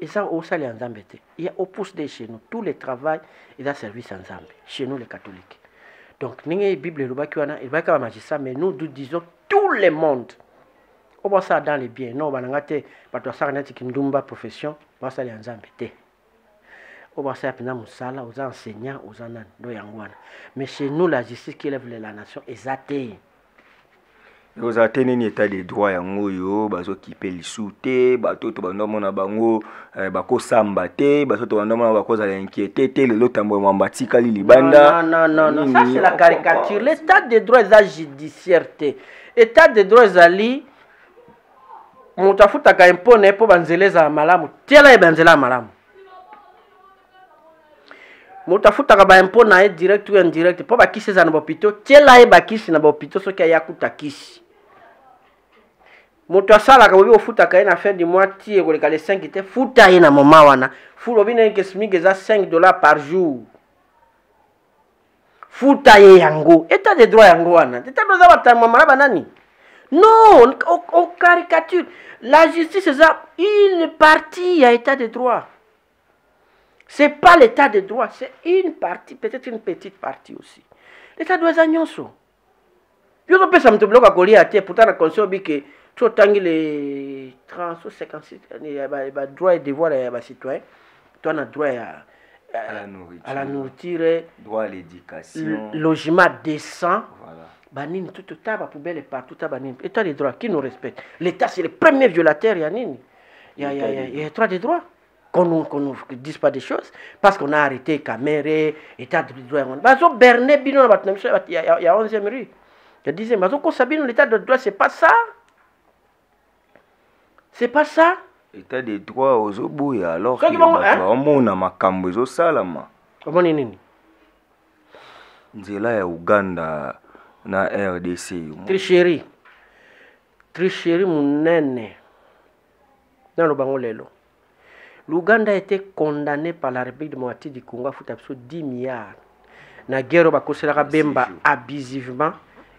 et ça au sali ensemble te il y a Opus Dei chez nous tout le travail et la service ensemble chez nous les catholiques. Donc ninge Bible lobaki wana il va ka magistrat mais nous disons tout le monde. On voit ça dans les biens. Non, on va pas ça qui ndumba profession. basali ya nzambe te o basali pena musala aux enseignants aux anan do yangwana mais chez nous la justice qui élève la nation ezate oza te nini état de droit yango oyo bazokipe lisu te bato to bandomona bango bakosamba te bato to bandomona bakozala inquiété te lelo tambo mamba tikali libanda. Non, ça c'est la caricature. L'état de droit est judiciaire te état de droit ezali moto afutaka impone po banzeleza malamu tiela ebanzela malamu moto afutaka ba impone na direct ou indirect po bakisi za na bopito tiela bakisi na bopito soki ayakuta kisi moto asalaka bobi ofutaka ye na fin du mois tie koleka le 5 te futa ye na moma wana fulo bine ke smig eza $5 par jour futa ye yango état de droit yango wana état doza batama mala banani non on caricature la justice c'est une partie à état de droit c'est pas l'état de droit c'est une partie peut-être une petite partie aussi l'état de droit za nyonso yo pesa mto bloka kolia te pourtant na conseil bike to tangi les 30 ou 56 ba droit et devoir ya ba citoyen toi na droit à la nourriture droit à l'éducation logement décent voilà banini tout taba poubelle partout tabanini état de droit qui nous respecte l'état c'est le premier violateur ya nini il y a droit de droit qu'on nous dise pas des choses parce qu'on a arrêté caméra état de droit bazo berner bino na il y a 11e rue il y a 10e bazo ko sabino l'état de droit c'est pas ça état de droit ozoboya alors que bato amona makambo ezosalama omoni nini nzela ya Uganda na RDC tricherie munene dans le bango lelo l'Ouganda a été condamné par la République démocratique du Congo à foutre 10 milliards na guerre bakoselaka bemba abusivement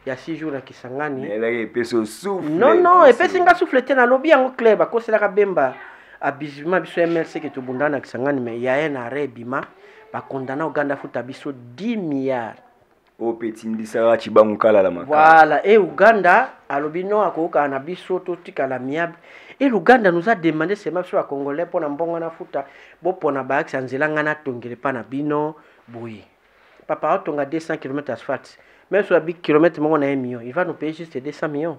il y a 6 jours na Kisangani non et puis singa souffle te na lobby yango clair bakoselaka bemba abusivement biso MLC que to bunda na Kisangani mais il y a un arrêt bima ba condamné Uganda foutre biso 10 milliards au petit ndisara chibangu kala la makala voilà et Uganda alobino akoka na biso to tika la miable et l'Ouganda nous a demandé seulement sur les Congolais pour n'ambonga na futa bo pona ba axe nzela ngana tongele pa na bino boyi papa otonga 200 km asphalte même sur 8 km mon on a 1 million il va nous payer juste 200 millions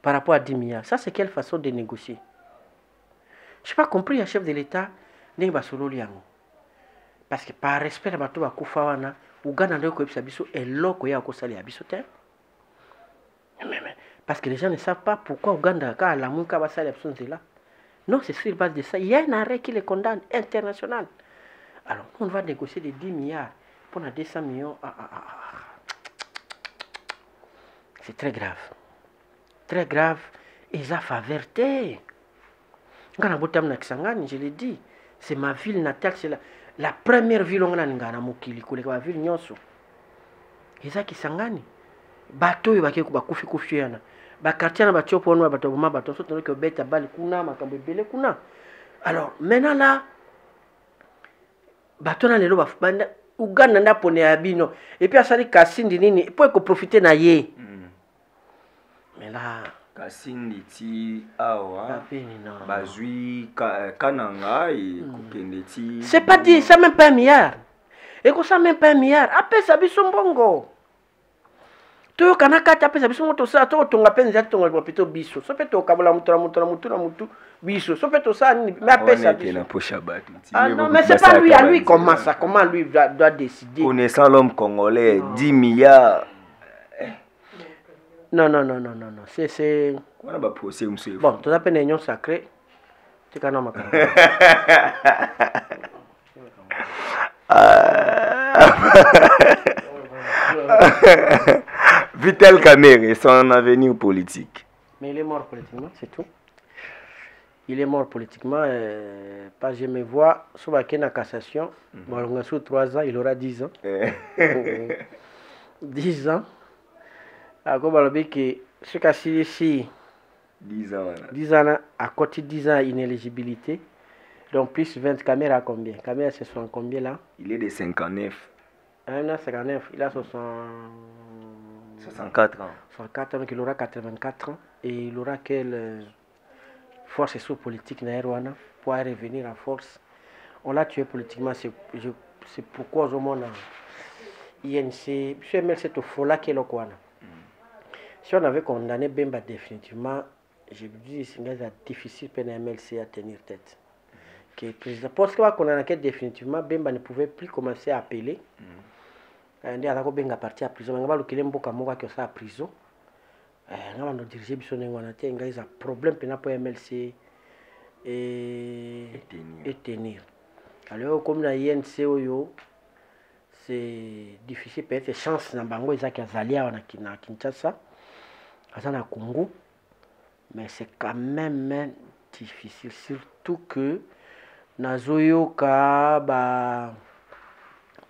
par rapport à 10 milliards ça c'est quelle façon de négocier je n'ai pas compris le chef de l'État n'est pas solo liango parce que par respect à bato ba kufa wana Uganda ndio ko biso eloko ya ko sali ya biso te parce que les gens ne savent pas pourquoi Uganda ka la muka ba sali ya biso là non c'est sur base de ça il y a un arrêt qui les condamne international alors on va négocier des 10 milliards pour 200 millions c'est très grave et ça faverté ngana botam na Kisangani je l'ai dit c'est ma ville natale c'est la première ville on a ngana mokili koleka ba ville nyonso eza Kisangani bato yo bakufi yana ba quartier na bato pono bato boma bato so tono ke beta bali kuna makambo ebele kuna alors maintenant là bato na lelo bafanda Uganda nda pone ya bino et puis asali kasindi nini pour ko profiter na ye mais là kasindi ti awa bazui kananga et kokende ti c'est pas dit ça même pas 1 milliard et ko ça même pas 1 milliard apesa biso mbongo to kana kata apesa biso moto sa to tonga penza tonga bopito biso so peto kabola mutu biso so peto sa ni mais apesa biso ah non mais c'est pas lui à lui comment lui doit décider connaissant l'homme congolais 10 milliards non c'est on va procès monsieur bon tu appelles union sacrée tu kana makamba Vital Kamerhe et son avenir politique. Mais il est mort politiquement, c'est tout. Il est mort politiquement. Parce que je me vois sur la cassation. Bon, on a sous 3 ans, il aura 10 ans. 10 ans. Alors, on va que ce cas-ci ici, 10 ans, à côté de 10 ans, inéligibilité. Donc, plus 20 caméras, combien? Caméras, ce sont combien là? Il est de 59. Il a 59, il a 64 ans. 64 ans, donc il aura 84 ans. Et il aura quelle force sous-politique na Rwanda pouvoir revenir en force. On l'a tué politiquement, c'est pourquoi au monde INC, je vais cette folie qui est là. Si on avait condamné Bemba définitivement, je me dis que c'est difficile pour le MLC à tenir tête. Parce qu'on a définitivement, Bemba ne pouvait plus commencer à appeler. On a Benga parti à prison. On a dit qu'il à prison. On a dirigé un problème pour le MLC et tenir. Alors, comme la INC, c'est difficile, peut-être chance na bango ezaki azalia na Kinshasa, na Congo, mais c'est quand même difficile, surtout que nazoyoka ba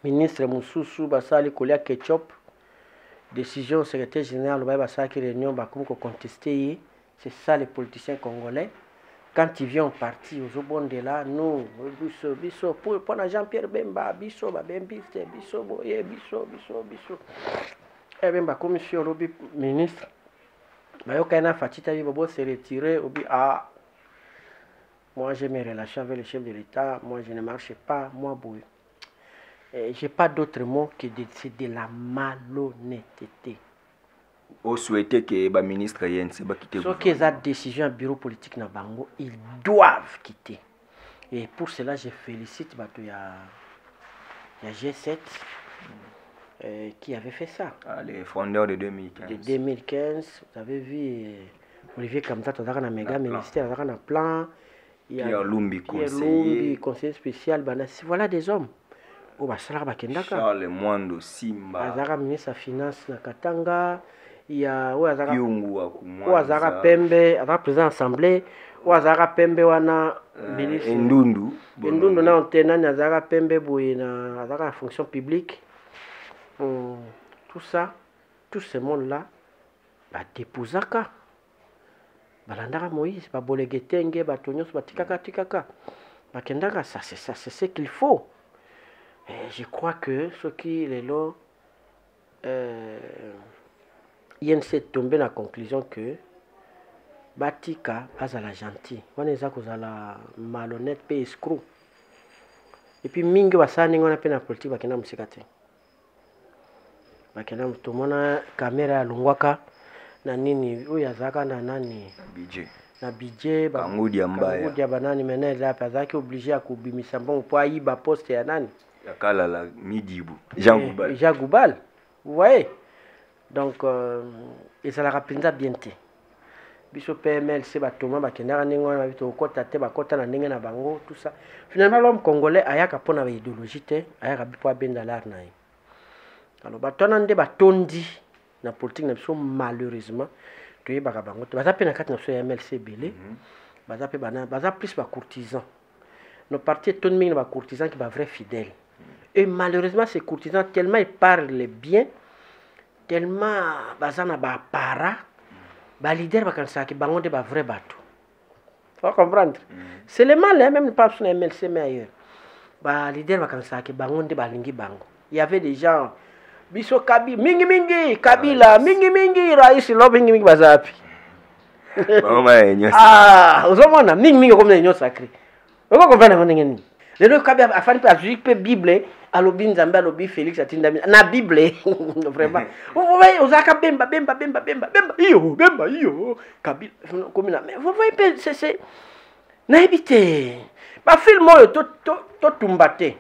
ministre Moussousou basali kolia ketchup décision secrétaire général ba basaki réunion ba comme contester, c'est ça les politiciens congolais. Quand ils viennent partir aux bon de là, nous, biso, pour Jean-Pierre Bemba, biso, bembiste, biso, biso. Et Bemba, comme monsieur le ministre, Bayokana Fatita Bibo s'est retiré, moi j'ai mes relations avec le chef de l'État, moi je ne marche pas, moi bouille. J'ai pas d'autre mot que c'est de la malhonnêteté. Vous souhaitez que le ministre Yense quitte. Sauf qu'ils ont décision du bureau politique na Bango, ils doivent quitter. Et pour cela, je félicite il y a G7 qui avait fait ça. Les fondeurs de 2015. De 2015, vous avez vu Olivier Kamza, tu as un méga ministère, tu as un plan. Il y a Lumbi, conseiller spécial. Voilà des hommes. Charles Mwando Simba. Azara ministre de Finance na Katanga. Il y a Ouazara Pembe, Azara président de l'Assemblée, Ouazara Pembe wana ministre. Ndundu na antenne Azara Pembe na Azara fonction publique. Tout ça, tout ce monde-là, bah déposaka. Balandara Moïse, ba bolegetenge, ba tonyos, ba tikaka. Ba kendaka, ça c'est ce qu'il faut. Et je crois que ce qui est là, il s'est tombé la conclusion que Batika azala gentil, on est la malhonnête pe escroc. Et puis mingi basani ngona pe na politique bakena musikate. Bakena mutomona kamera lungwaka na nini oya zaka na nani budget. Na budget ba ngudi mbaya. Ngudi banani menela pa zaki obligé à kubimisa bon pour aiba poste ya nani. Yakala la Midibu. Jean Goubal. Jean Goubal. Vous voyez? Donc, et ça la rappelle bien. Biso PML, c'est Batoma, Bakenda, Ningon, Kota, Tebakota, na Bango, tout ça. Finalement, l'homme congolais a yaka pona avec idéologie, a yaka bipo bendalar naï. Alors, Batonande Batondi, na politique, malheureusement, tu es Bagabango. Bazape na kat na so MLC belé, Bazape bana, Bazap plus ba courtisan. Nos partis ton mine ba courtisan qui ba vrai fidèle. Et malheureusement, ces courtisans, tellement ils parlent bien, tellement bazana ba para, ba leader ba kansa ki bangonde ba vrai bateau. Faut comprendre. C'est le mal, même pas sur MLC mais ailleurs. Ba leader ba kansa ki bangonde ba lingi bango. Il y avait des gens biso kabi mingi kabila mingi rais lo mingi bazapi. Ah, ozomona mingi comme les sacré. Vous comprenez mon ngeni. Les deux kabi afani pa jupe Bible alobi nzambe alobi Félix atinda na Bible vraiment. Vous voyez ozaka bemba iyo kabila comme na mais vous voyez c'est na habité. Ba film oyo to tumbate.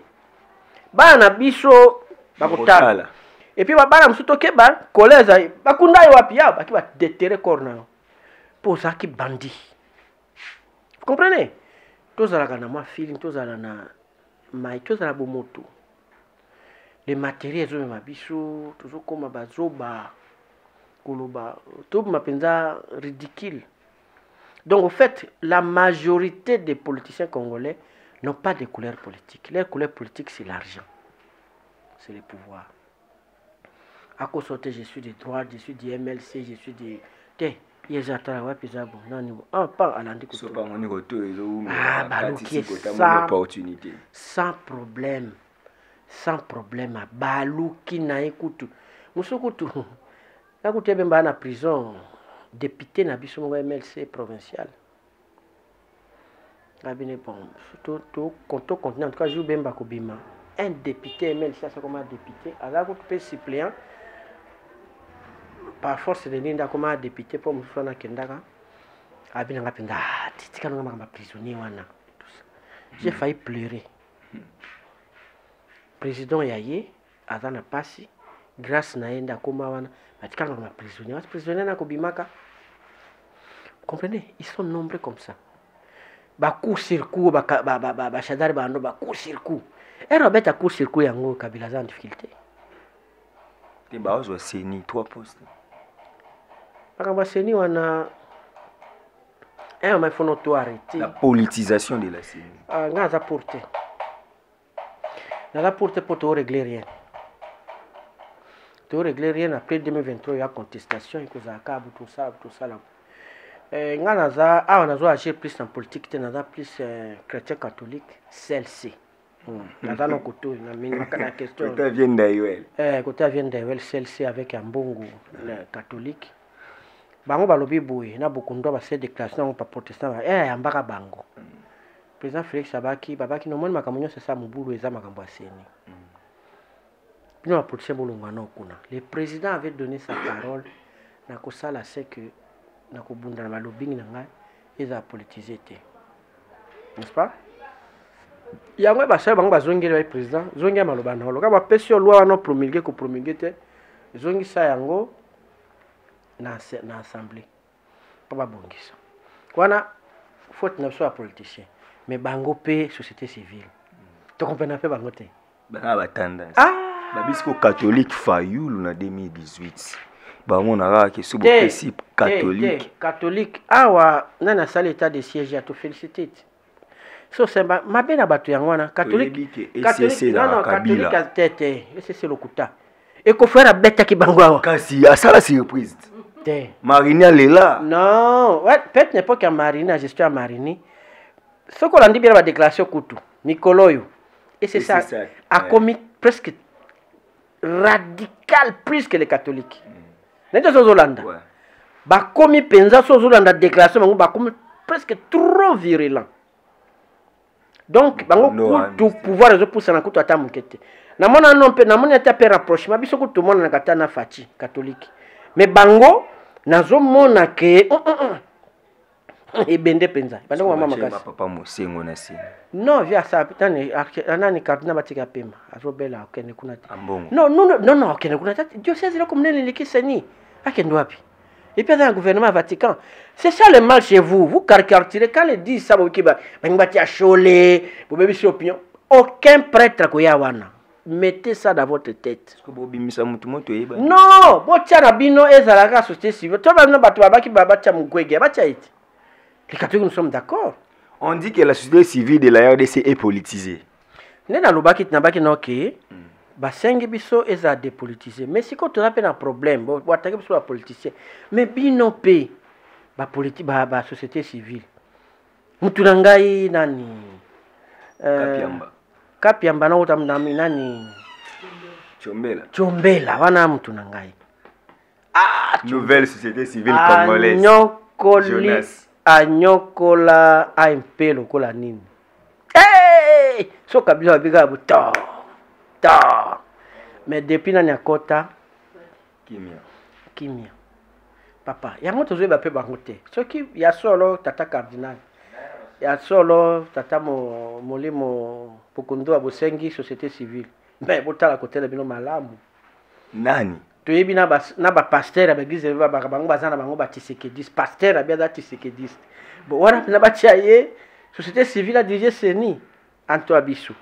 Bana biso bakutala. Et puis bana msuto keba koleza bakunda yo wapi ya baki ba déterrer corner. Pour ça qui bandit. Vous comprenez? Tozalaka na ma feeling, tozala na mai, tozala bomoto. Les matériels zo ma biso, toujours comme bazoba koloba, tout mapenza ridicule. Donc en fait, la majorité des politiciens congolais n'ont pas de couleur politique. Leur couleur politique c'est l'argent. C'est le pouvoir. À cause de je suis de droite, je suis du MLC, je suis de sans problème à baluki na ekutu musukutu nakuti bemba na prison député na biso mo MLC provincial Abine bon, tout continent, en tout cas, je vais Bakobima. Un député, même si c'est comme un député, alors que suppléant, par force de l'inda comme un député pour me faire un kendaka, Abine Rapinda, tu sais, ma prisonnier, j'ai failli pleurer. Président Yaye, Azana Passi, grâce naenda koma wana, batika ma prisonnier, prisonnier na Kobimaka. Comprenez, ils sont nombreux comme ça. Court-circuit, Chadari Bando, court-circuit. Et Robert a court-circuit yango Kabila en difficulté. Te baos wa seni 3 postes. Bakamba seni wana mais il faut tout arrêter. La politisation de la CENI. Nga za porter. La porter pour tout régler rien. Tout régler rien après 2023 il y a contestation et cause à câble tout ça là. Nga naza on a agir plus en politique, naza plus chrétien catholique, celle-ci. Naza no koto na minima kana question. Côté vient d'Aïwel. Côté vient d'Aïwel, celle-ci avec un bongo catholique. Bango balobi boye na bokundo ba se déclaration pa protestant ambaka bango. Président Félix Sabaki babaki no moni makamunyo c'est ça mubulu eza makambo aseni. Bino politicien bolongwa na okuna. Le président avait donné sa parole na kosala c'est que na kobunda na balobingi na ngai eza politisé te. N'est-ce pas? Yango ba sa bango bazongeli ba président zongi maloba na loka ba pesio loi wana promulguer ko promulguer te. Zongi sa yango na assemblée pas babongisa kwana faute na so politicien mais bango pe société civile to comprendre pe bango te ba tendance babisiko catholique fayulu na 2018 bango na ka so principe catholique awa na salle état de siège ya to féliciter so semba mabena batu yango wana catholique non catholique tete c'est lokuta et ko faire bête ki bango awa kasi asala surprise Marina Lela. Non, ouais, peut-être n'importe quelle Marina, gestion à Marini. Ce qu'on a dit bien la déclaration Koutou, Nicoloyo. Et c'est ça, a commis presque radical plus que les catholiques. N'est-ce pas Zolanda? Ba commis penza sur Zolanda déclaration, ba commis presque trop virulent. Donc, bango Koutou pouvoir les pousser na Koutou ata mukete. Na mona non pe na mona ata pe rapprochement, biso Koutou mona na katana fachi catholique. Mais bango nazo mona ke ebende penza banda mama makasi papa mosengo na sini non via ça tani anani cardinal batika pema azobela okene kuna te non okene kuna te diocèse là comme nene likisani akendo wapi et puis dans le gouvernement Vatican c'est ça le mal chez vous caricaturez quand les disent ça bokiba bangati a cholé bo bebi si opinion aucun prêtre ko ya wana. Mettez ça dans votre tête. Non, botia bino ezalaka société civile. Toi même batu babaki babatia mugwege, batia iti. Les catholiques nous sommes d'accord. On dit que la société civile de la RDC est politisée. Nena lobaki tinabaki noké. Basengi biso eza dépolitisé. Mais si quand on a un problème, bo attaquer biso ba politicien. Mais bino pe ba politique ba société civile. Mutunangai nani? Kapiamba na utamnami nani Chombela wana mtu na ngai nouvelle société civile congolaise anyokola impelo kola nini so kabila biga buto mais depuis nani akota kimia papa yango tozoe ba pe bango te soki ya solo tata cardinal ya solo tata molimo pokundo abosengi société civile mais botala côté la bino malamu nani toyebi na ba pasteur ba église ba bango bazana bango ba tisekedis pasteur abia da tisekedis bon wana na ba tiaye société civile a dirigé seni anto abisu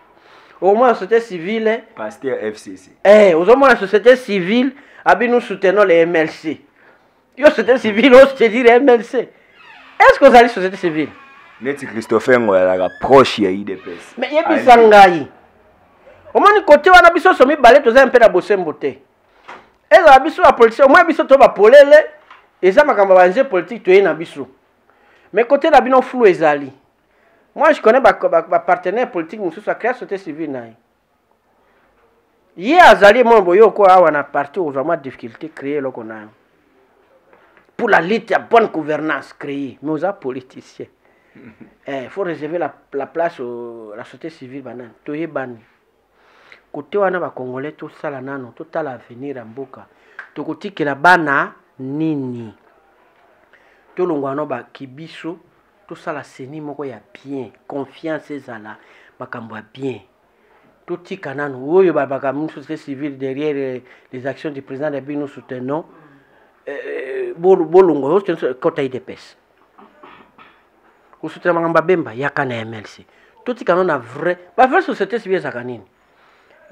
au moins société civile pasteur FCC au moins la société civile abi nous soutenons les MLC yo société civile on se dire MLC est-ce que vous allez société civile Neti Christopher Ngoyala proche ya IDPS. Mais yebi sangai. Omoni côté wana biso somi balé toza mpe na bosembo te. Eza biso la politique, moi biso to ba polele, eza makamba banze politique toye na biso. Mais côté la bino flou ezali. Moi je connais ba partenaire politique mususu sa création société civile naï. Yé azali mon boyo ko awa na parti aux vraiment difficulté créer loko na. Pour la lutte à bonne gouvernance créée, mais aux politiciens. Il faut réserver la place à la société civile. Banane. Toye bani. Côté wana ba Congolais tout ça la nano, tout à l'avenir en boka. To koti ke la bana nini. To longwano ba kibiso, tout ça la seni moko ya bien, confiance ezala, makambo bien. Tout tika nano, oyo ba bakamu société civile derrière les actions du président de nous soutenons. Bolongo, kota IDPS. Ou soutient Mangamba Bemba, yakana MLC. Tout tika nano na vrai, ba vraie société civile zakanini.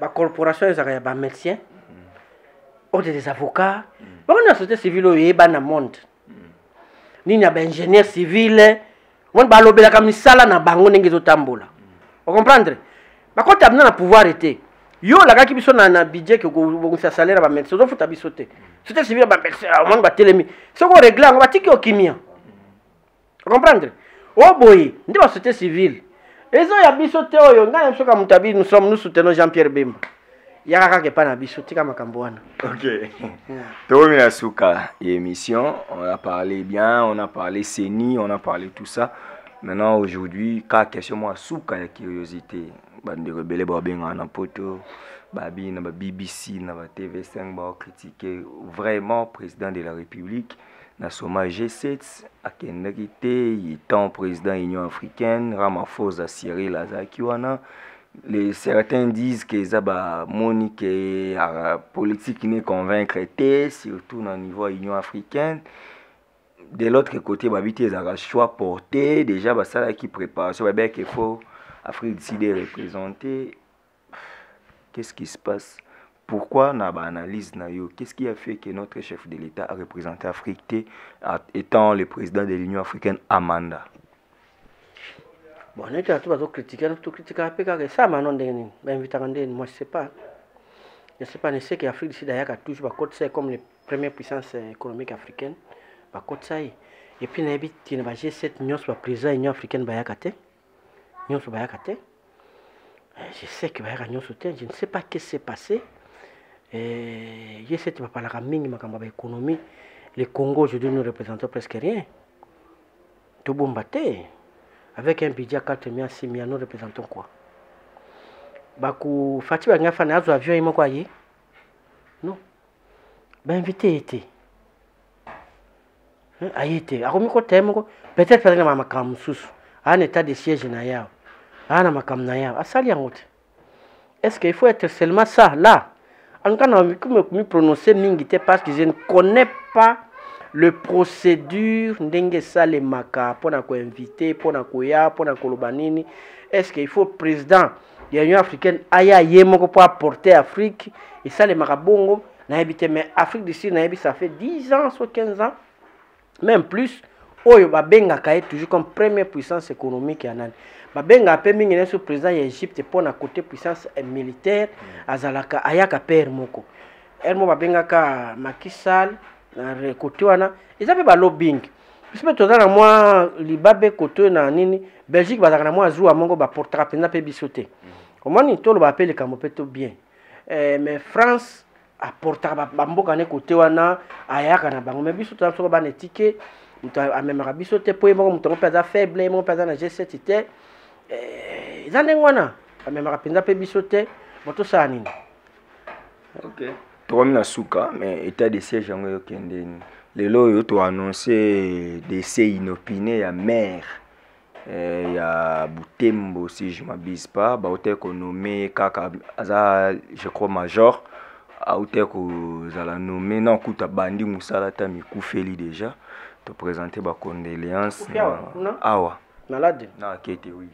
La corporation est un médecin, des avocats. On a une société civile où il y a un monde. Il y a un ingénieur civil. On va l'obéir comme ça na bango n'engezo tambola. Vous comprenez? Par contre, tu as le pouvoir été. Yo la gars qui sont dans un budget que vous avez salaire à médecin, vous avez sauté. Société civile va médecin, on va télémi. Ce qu'on règle, on va tirer au kimia. Vous comprenez? Oh boy, on est société civile. Et ça, il y a bisoté, nous sommes, nous soutenons Jean-Pierre Bemba. Il y a un pas na bisoté comme Kambouana. Ok. Tomi la souka émission, on a parlé bien, on a parlé CENI, on a parlé tout ça. Maintenant aujourd'hui, quand question moi souka la curiosité, bande de rebelles babinga na poto, babi na BBC na TV5 ba critiquer vraiment président de la République. Na soma G7 akendakite étant président Union africaine Ramaphosa Cyril Azakiwana. Les certains disent que Zaba Monique la politique n'est convaincre était surtout au niveau Union africaine. De l'autre côté babité za choix porté déjà ba ça qui prépare ça ba qu'il faut Afrique décider représenter. Qu'est-ce qui se passe? Pourquoi n'a pas analyse na yo? Qu'est-ce qui a fait que notre chef de l'État a représenté l'Afrique étant le président de l'Union africaine Amanda? Bon, on est à tout critiquer, ça maintenant moi je sais pas. Je sais pas, je sais que l'Afrique du Sud a toujours comme les premières puissances économiques africaines. Et puis na biti na G7 nyos ba président de l'Union africaine ba yakate. Nyos ba yakate. Je sais que ba yakate nyos je ne sais pas qu'est-ce qui s'est passé. G7 va parler à mingi makamba ba économie. Le Congo aujourd'hui ne représente presque rien. Tout bombaté. Avec un budget à 4 milliards, 6 milliards, nous représentons quoi? Bakou Fatih Bangafa n'a pas avion, il m'a quoi? Non. Ben invité était. A été. A remis côté, peut-être parce que ma makam sous. Un état de siège na yao. Ah na makam na yao. A sali en route. Est-ce qu'il faut être seulement ça là? En cas où me prononcer mingité parce que je ne connais pas le procédure ndenge ça les maka pour na ko inviter pour na ko ya pour na kolobanini. Est-ce qu'il faut président de l'Union africaine aya yemoko pour apporter Afrique et ça les makabongo na habité mais Afrique du Sud na habité ça fait 10 ans soit 15 ans même plus. Oyo babenga kaye toujours comme première puissance économique ya nani. Babenga pe mingi na sur président d'Égypte pour na côté puissance militaire azalaka ayaka père moko. Elmo babenga ka Macky Sall na côté wana ils avaient ba lobbying. Puisque toza na moi libabe côté na nini Belgique bazaka na moi azua mongo ba portera pena pe bisoté. Comment ni to lo ba appelle comme peto bien. Mais France apportera ba mboka ne côté wana ayaka na bango mais biso to ba na ticket amemaka biso te po moko mutongo peza faible moko peza na G7 te zande ngwana amemaka penza pe biso te boto sa nini. OK. Tokomi na suka mais état de siège yango yo kendeni. Lelo yo to annoncer décès inopiné ya maire ya Butembo si je m'abuse pas ba hôtel ko nommé kaka aza je crois major a hôtel ko zala nommé non kuta bandi musala ta mikufeli déjà. Te présenter ma condoléance awa malade na kete oui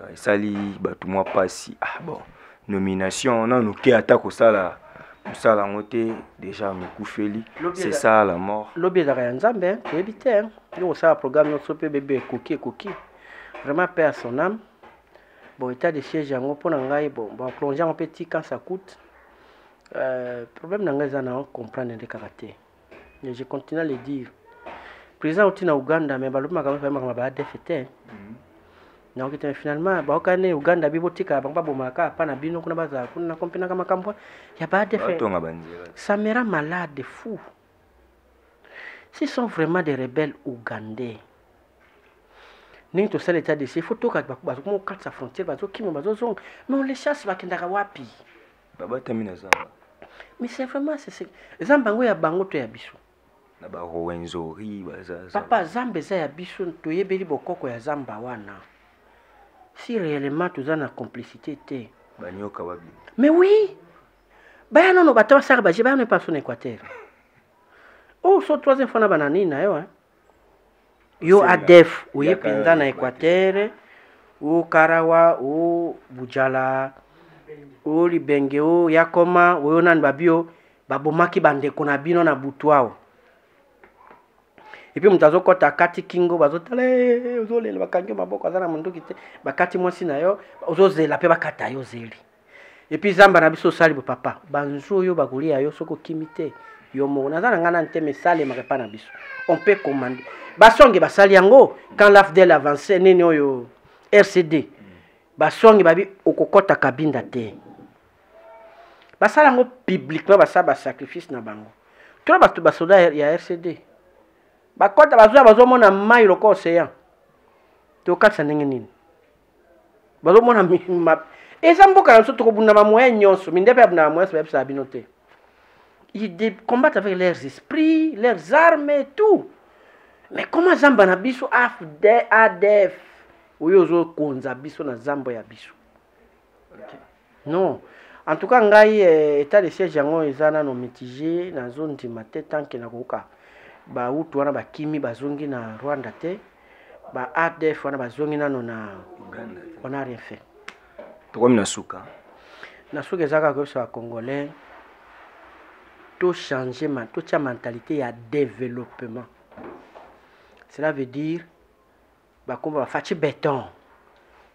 et sali batu moi passi bon nomination non nous qui attaque ça ngote déjà me koufeli c'est ça la mort lobby za ya nzambe to ebiter yo ça programme notre pe bébé koki vraiment paix à son âme bon état de siège yango pona ngai bon plonger un petit quand ça coûte problème na ngai za na comprendre de caractère mais je continue à le dire. Président au na Uganda mais baluma kama fama ba défaité na okite finalement ba okane Uganda bibotika bamba bomaka pa na bino kuna baza kuna kompena kama kampo ya ba défaité ça me rend malade fou. S'ils sont vraiment des rebelles ougandais Ning to sala état d'essai, il faut tout quand on sa frontière, mais on les chasse, va kenda wapi. Baba tamina zamba. Mais c'est vraiment c'est Zambango ya bango to ya biso. Na ba Rowenzori baza. Papa Zambe za ya biso to yebeli bokoko ya Zamba wana. Si réellement tout ça na complicité té. Banyoka wabi. Mais oui. Baya non bata basaka baje baya ne pas son Équateur. Oh so troisième fois na banani na yo hein. Yo ADF oye penza na Équateur, o Karawa, o Bujala, o Libenge, o Yakoma, o nan babio babomaki bandeko na bino na butwao. Et puis mutazo kota kati kingo bazotale ozole bakange maboko azana mundu kite bakati mwasi na yo ozozela pe bakata yo zeli. Et puis Zamba na biso sali bo papa banzo yo bakulia yo soko kimite yo mo nazana ngana nteme sale makepa na biso. On peut commander basonge basali yango quand l'AFDEL avançait nini oyo RCD basonge babi okokota kabinda te basala yango publiquement basaba sacrifice na bango to ba basoda ya RCD bakota bazomona mai loko océan to katsa ndenge nini bazomona eza mboka na soto kobunda ba moyen nyonso mindepe abuna moyen sa bepsa binote ils combattent avec leurs esprits leurs armes et tout. Mais comment Zamba na biso ADF oyozo konza biso na Zambo ya biso? Non. En tout cas ngai état de siège yango ezana no mitigé na zone de maté tant que na koka. Ba utu wana ba kimi bazongi na Rwanda te. Ba ADF wana bazongi na Uganda. On n'a rien fait. Toi minasuka. Nasuka ezaka ko sa congolais. Tout changer toute sa mentalité ya développement. Cela veut dire qu'on va faire béton.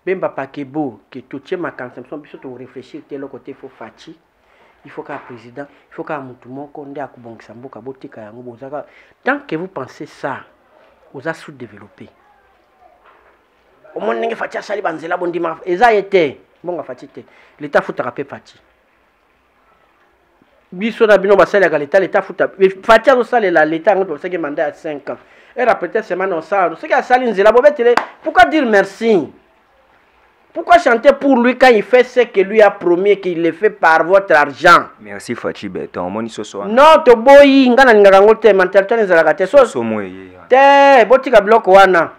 Même pas que beau, que tout ce ma consommation, puis surtout réfléchir tel côté faut faire. Il faut qu'un président, il faut qu'un mouton qu'on ait à bon sambo kaboti kayango. Tant que vous pensez ça, vous avez sous-développé. Au moins n'engagez pas ça les banzela bon dimanche. Et ça était bon à fatiguer. L'État faut attraper parti. Biso na bino basala ka l'État faut fatia do sala l'État ngot ça que mandat à 5 ans. Et peut-être semaine on ça. Ce qui a salé nzela bobetele. Pourquoi dire merci? Pourquoi chanter pour lui quand il fait ce que lui a promis qu'il le fait par votre argent? Merci Fachi Beton. Moni soso. Non, to boyi ngana ngaka ngote mentalite nzela ka te so. So moye. Te botika block wana.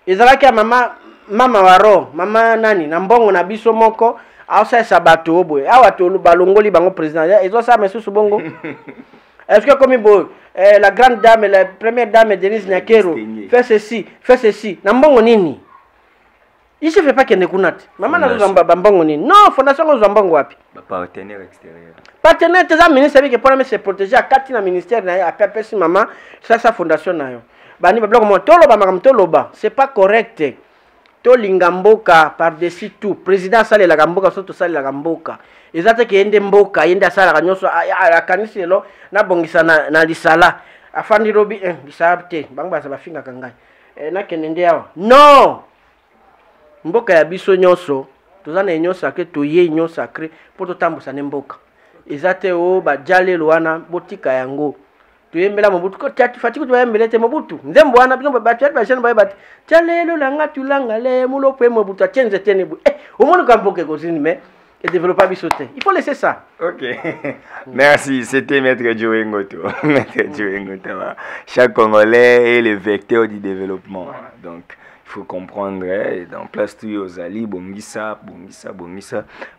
Ezala ka mama waro, mama nani na mbongo na biso moko. Asa sabato boy. Awa to balongoli bango président. Ezo sa mesu bongo. Est-ce que comme la grande dame, la première dame Denise Nyakero fait ceci. Nambongo nini? Il se fait pas qu'il ne connaisse. Maman n'a pas bambongo nini. Non, fondation aux zambongo wapi. Partenaire extérieur. Partenaire, tes amis, c'est que pour se protéger à 4 ans ministère na à si maman, ça sa fondation na yo. Bani ba bloc mo toloba makam toloba, c'est pas correct. To lingamboka par-dessus tout. Président sale la gamboka surtout sale la gamboka. Ezate ke ende mboka yende sala kanyoso a kanisi lo na bongisa na lisala afandi robi lisabte bangba sa bafinga kangai na kenende yawa non mboka ya biso nyonso tozana enyo sacré toye enyo sacré pour totambusa ne mboka ezate o ba jale loana botika yango tuyembela mobutu ko tatu fatiku tuyembele te mobutu nzembo wana bino ba tatu ba jene ba bat jalelo langa tulanga le mulo pe mobutu atyenze tene bu omoni ka mboka ko zini mais et développer bisoté. Il faut laisser ça. Ok. Merci. C'était Maître Joe Ngoto. Maître Joe Ngoto. Chaque Congolais est le vecteur du développement. Donc, il faut comprendre. Dans place tout aux ali, bongisa.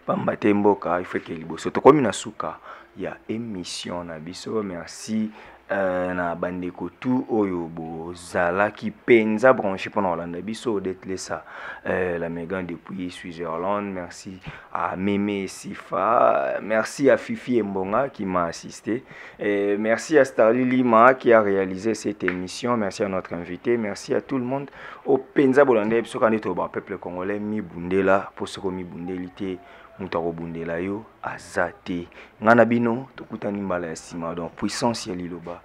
Pambatemboka, il faut qu'il y ait liboso. To comme Nasuka, il y a émission na biso. Merci. Na bandeko tout oyo bozala qui penza branché pendant Hollande biso d'être ça la Megan depuis Switzerland. Merci à Mémé Sifa, merci à Fifi Mbonga qui m'a assisté, et merci à Starly Lima qui a réalisé cette émission. Merci à notre invité, merci à tout le monde au penza Hollande biso quand on est peuple congolais mi bundela pour ce mi bundelité mutaro bundela yo azate ngana bino tokutani mbala ya sima donc puissance ya liloba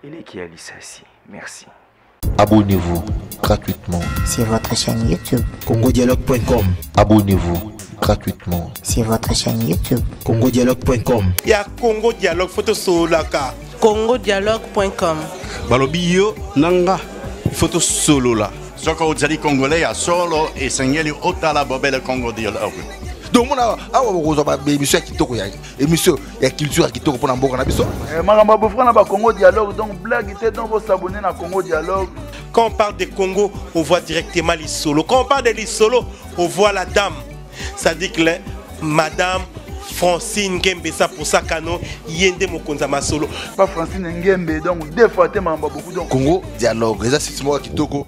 ele ki alisasi. Merci. Abonnez-vous gratuitement sur votre chaîne YouTube congodialogue.com. Abonnez-vous gratuitement sur votre chaîne YouTube congodialogue.com. Ya Congo Dialogue photo solaka congodialogue.com. Balobi yo nanga photo solo la Soko ozali congolais ya solo esengeli otala bobele Congo dialogue. Donc mona awa bokozwa ba émission ya kitoko ya émission ya culture ya kitoko pona mboka na biso. Makamba bofra na ba Congo dialogue donc blague était donc vos s'abonner na Congo dialogue. Quand on parle de Congo, on voit directement l'Isolo. Quand on parle de l'Isolo, on voit la dame. Ça dit que Madame Francine Ngembe, ça pour ça Kano, Yende Mokonza Masolo. Pas Francine Ngembe, donc deux fois, tu m'as beaucoup. Congo dialogue, ça c'est moi qui toko.